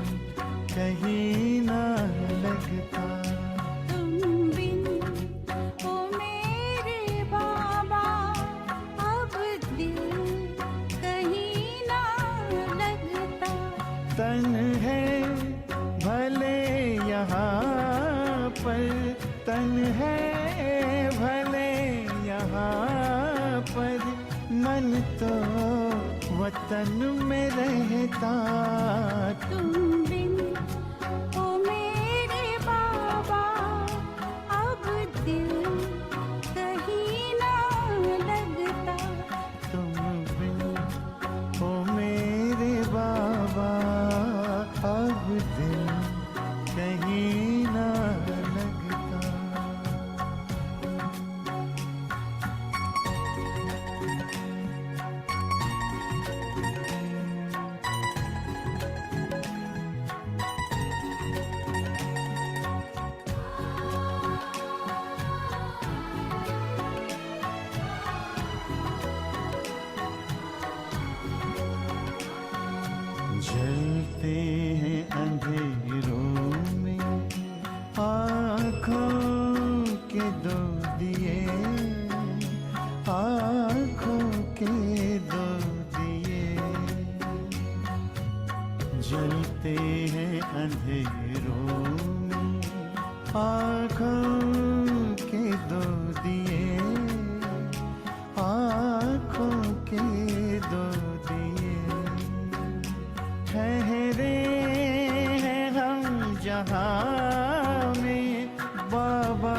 Speaker 2: कहीं ना लगता।
Speaker 3: तुम बिन ओ मेरे बाबा अब दिल कहीं ना लगता।
Speaker 2: तन है भले यहाँ पर, तन है भले यहाँ पर, मन तो वतन में रहता।
Speaker 3: तुम बिन ओ मेरे बाबा अब दिल कहीं ना लगता।
Speaker 2: तुम बिन ओ मेरे बाबा अब दिल कहीं ना लगता। जलते हैं अंधेरों में आँखों के दो दिए, आँखों के दो दिए। जलते हैं अंधेरों में आँखों के दो दिए, आँखों के दो दिए। ठहरे हैं हम जहाँ में बाबा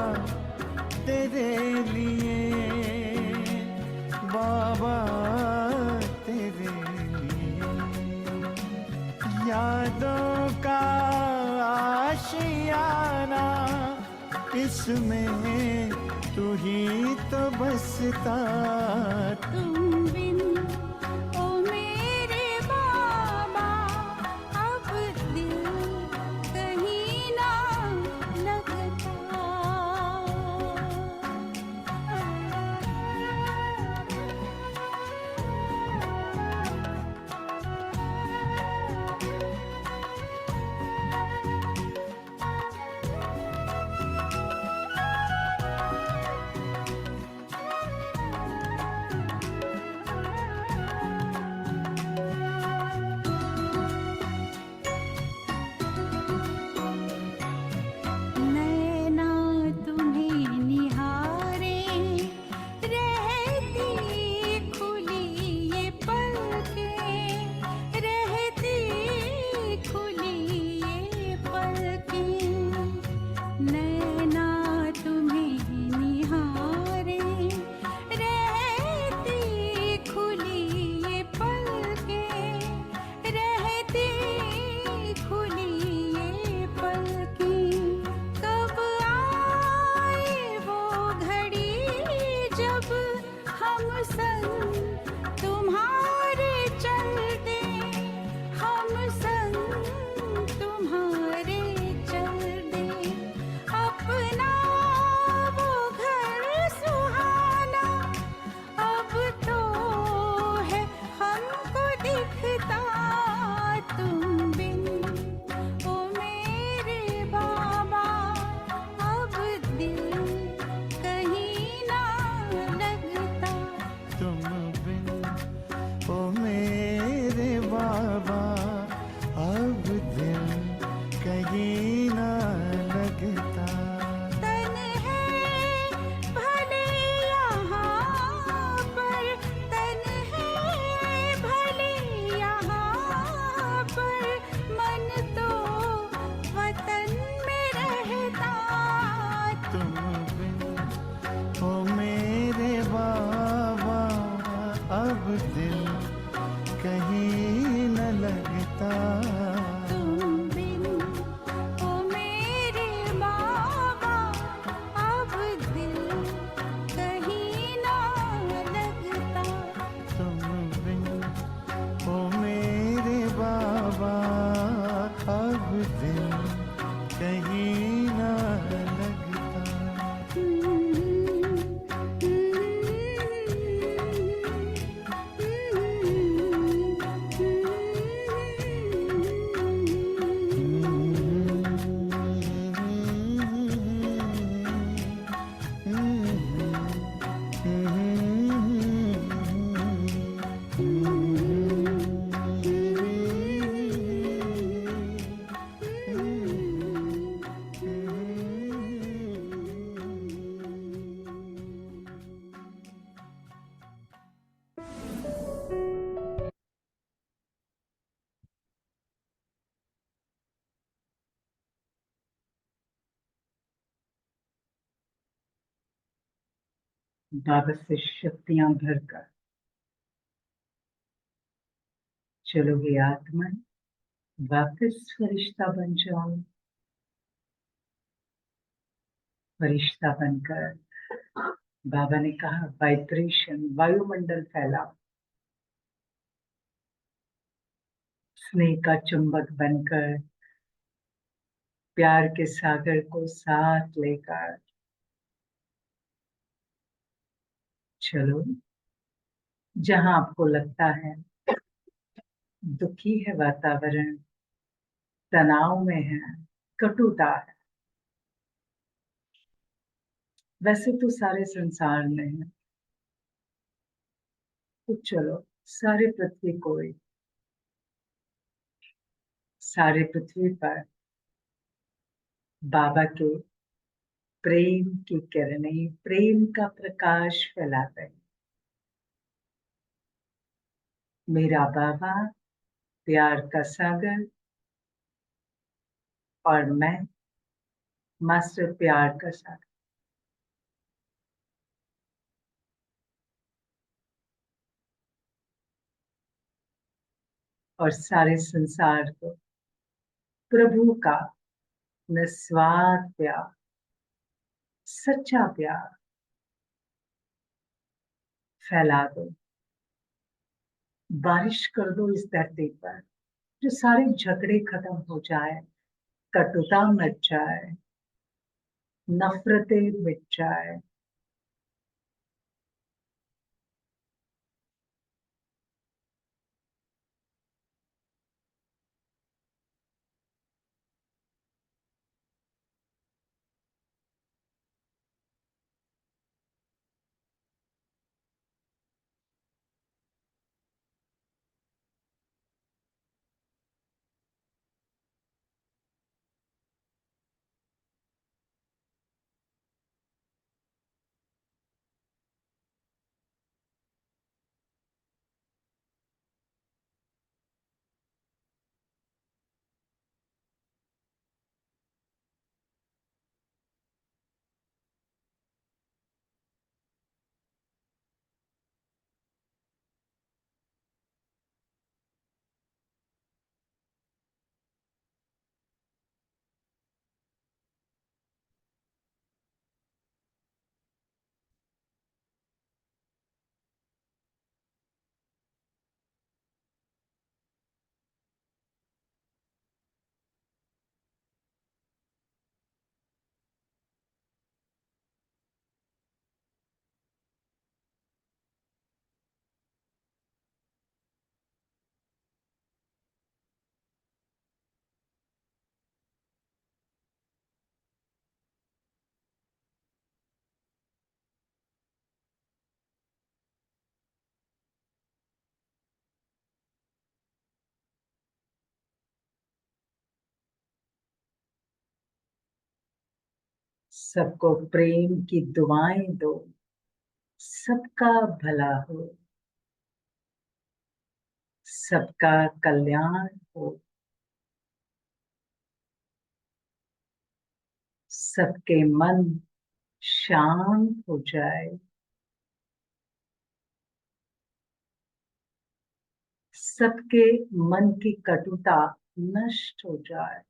Speaker 2: तेरे लिए, बाबा तेरे लिए। यादों का आशियाना इसमें तू ही तो बसता।
Speaker 3: तुम बिन ओ मेरे बाबा अब दिल कहीं ना लगता। नैना तुम्हें निहारे रहती खुली ये पलकें, रहती खुली ये पलकें। नैना तुम्हें निहारे रहती खुली ये पलकें, रहती खुली ये पलकें। कब आए वो घड़ी जब हम संग तुम्हारे चलते, हम संग तुम्हारे चलते। अपना वो घर सुहाना अब तो है हमको दिखता। तुम बिन ओ मेरे बाबा अब दिल कहीं ना लगता।
Speaker 2: तुम बिन ओ मेरे बाबा अब दिल कहीं ना लगता।
Speaker 3: तन है भले यहाँ पर, तन है भले यहाँ पर, मन तो वतन में रहता।
Speaker 2: तुम बिन ओ मेरे बाबा अब दिल कहीं न लगता।
Speaker 3: तुम बिन ओ मेरे बाबा अब दिल कहीं ना लगता।
Speaker 2: तुम बिन ओ मेरे बाबा अब दिल कहीं ना लगता।
Speaker 1: बाबा से शक्तियां भरकर चलोगे आत्मा, वापस फरिश्ता बन जाओ। फरिश्ता बनकर बाबा ने कहा वाइब्रेशन, वायुमंडल फैलाओ। स्नेह का चुंबक बनकर प्यार के सागर को साथ लेकर चलो। जहां आपको लगता है दुखी है वातावरण, तनाव में है, कटुता है, वैसे तो सारे संसार में है, तो चलो सारे पृथ्वी पर बाबा के प्रेम की किरणें, प्रेम का प्रकाश फैलाते हैं। मेरा बाबा प्यार का सागर और मैं मास्टर प्यार का सागर। और सारे संसार को प्रभु का निस्वार्थ प्यार, सच्चा प्यार फैला दो। बारिश कर दो इस धरती पर, जो सारे झगड़े खत्म हो जाए, कटुता मिट जाए, नफरतें मिट जाए। सबको प्रेम की दुआएं दो, सबका भला हो, सबका कल्याण हो, सबके मन शांत हो जाए, सबके मन की कटुता नष्ट हो जाए।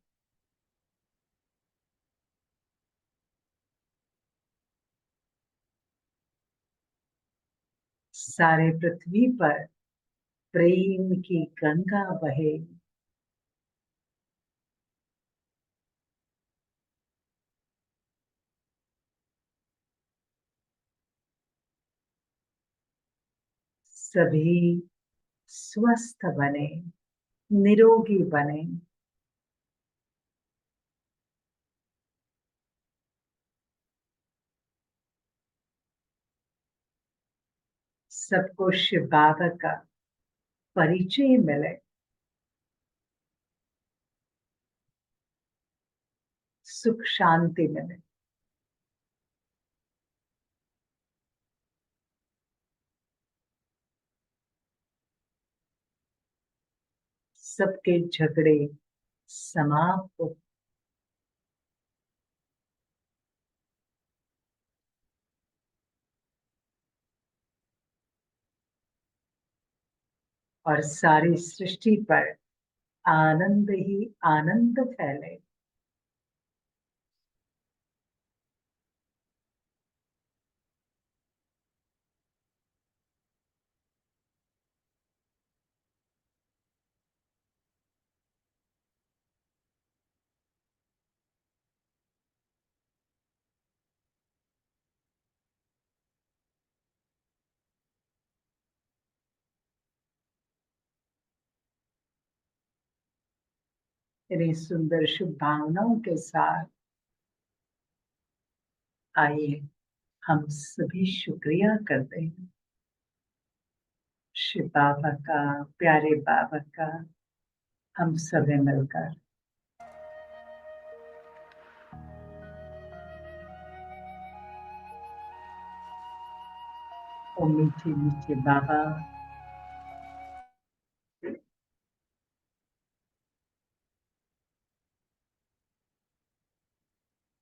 Speaker 1: सारे पृथ्वी पर प्रेम की गंगा बहे। सभी स्वस्थ बने, निरोगी बने। सबको शिव बाबा का परिचय मिले, सुख शांति मिले। सबके झगड़े समाप्त हो। और सारी सृष्टि पर आनंद ही आनंद फैले। इन्हीं सुंदर शुभ भावनाओं के साथ आइए हम सभी शुक्रिया करते हैं शिव बाबा का, प्यारे बाबा का, हम सभी मिलकर। ओ मीठे मीठे बाबा,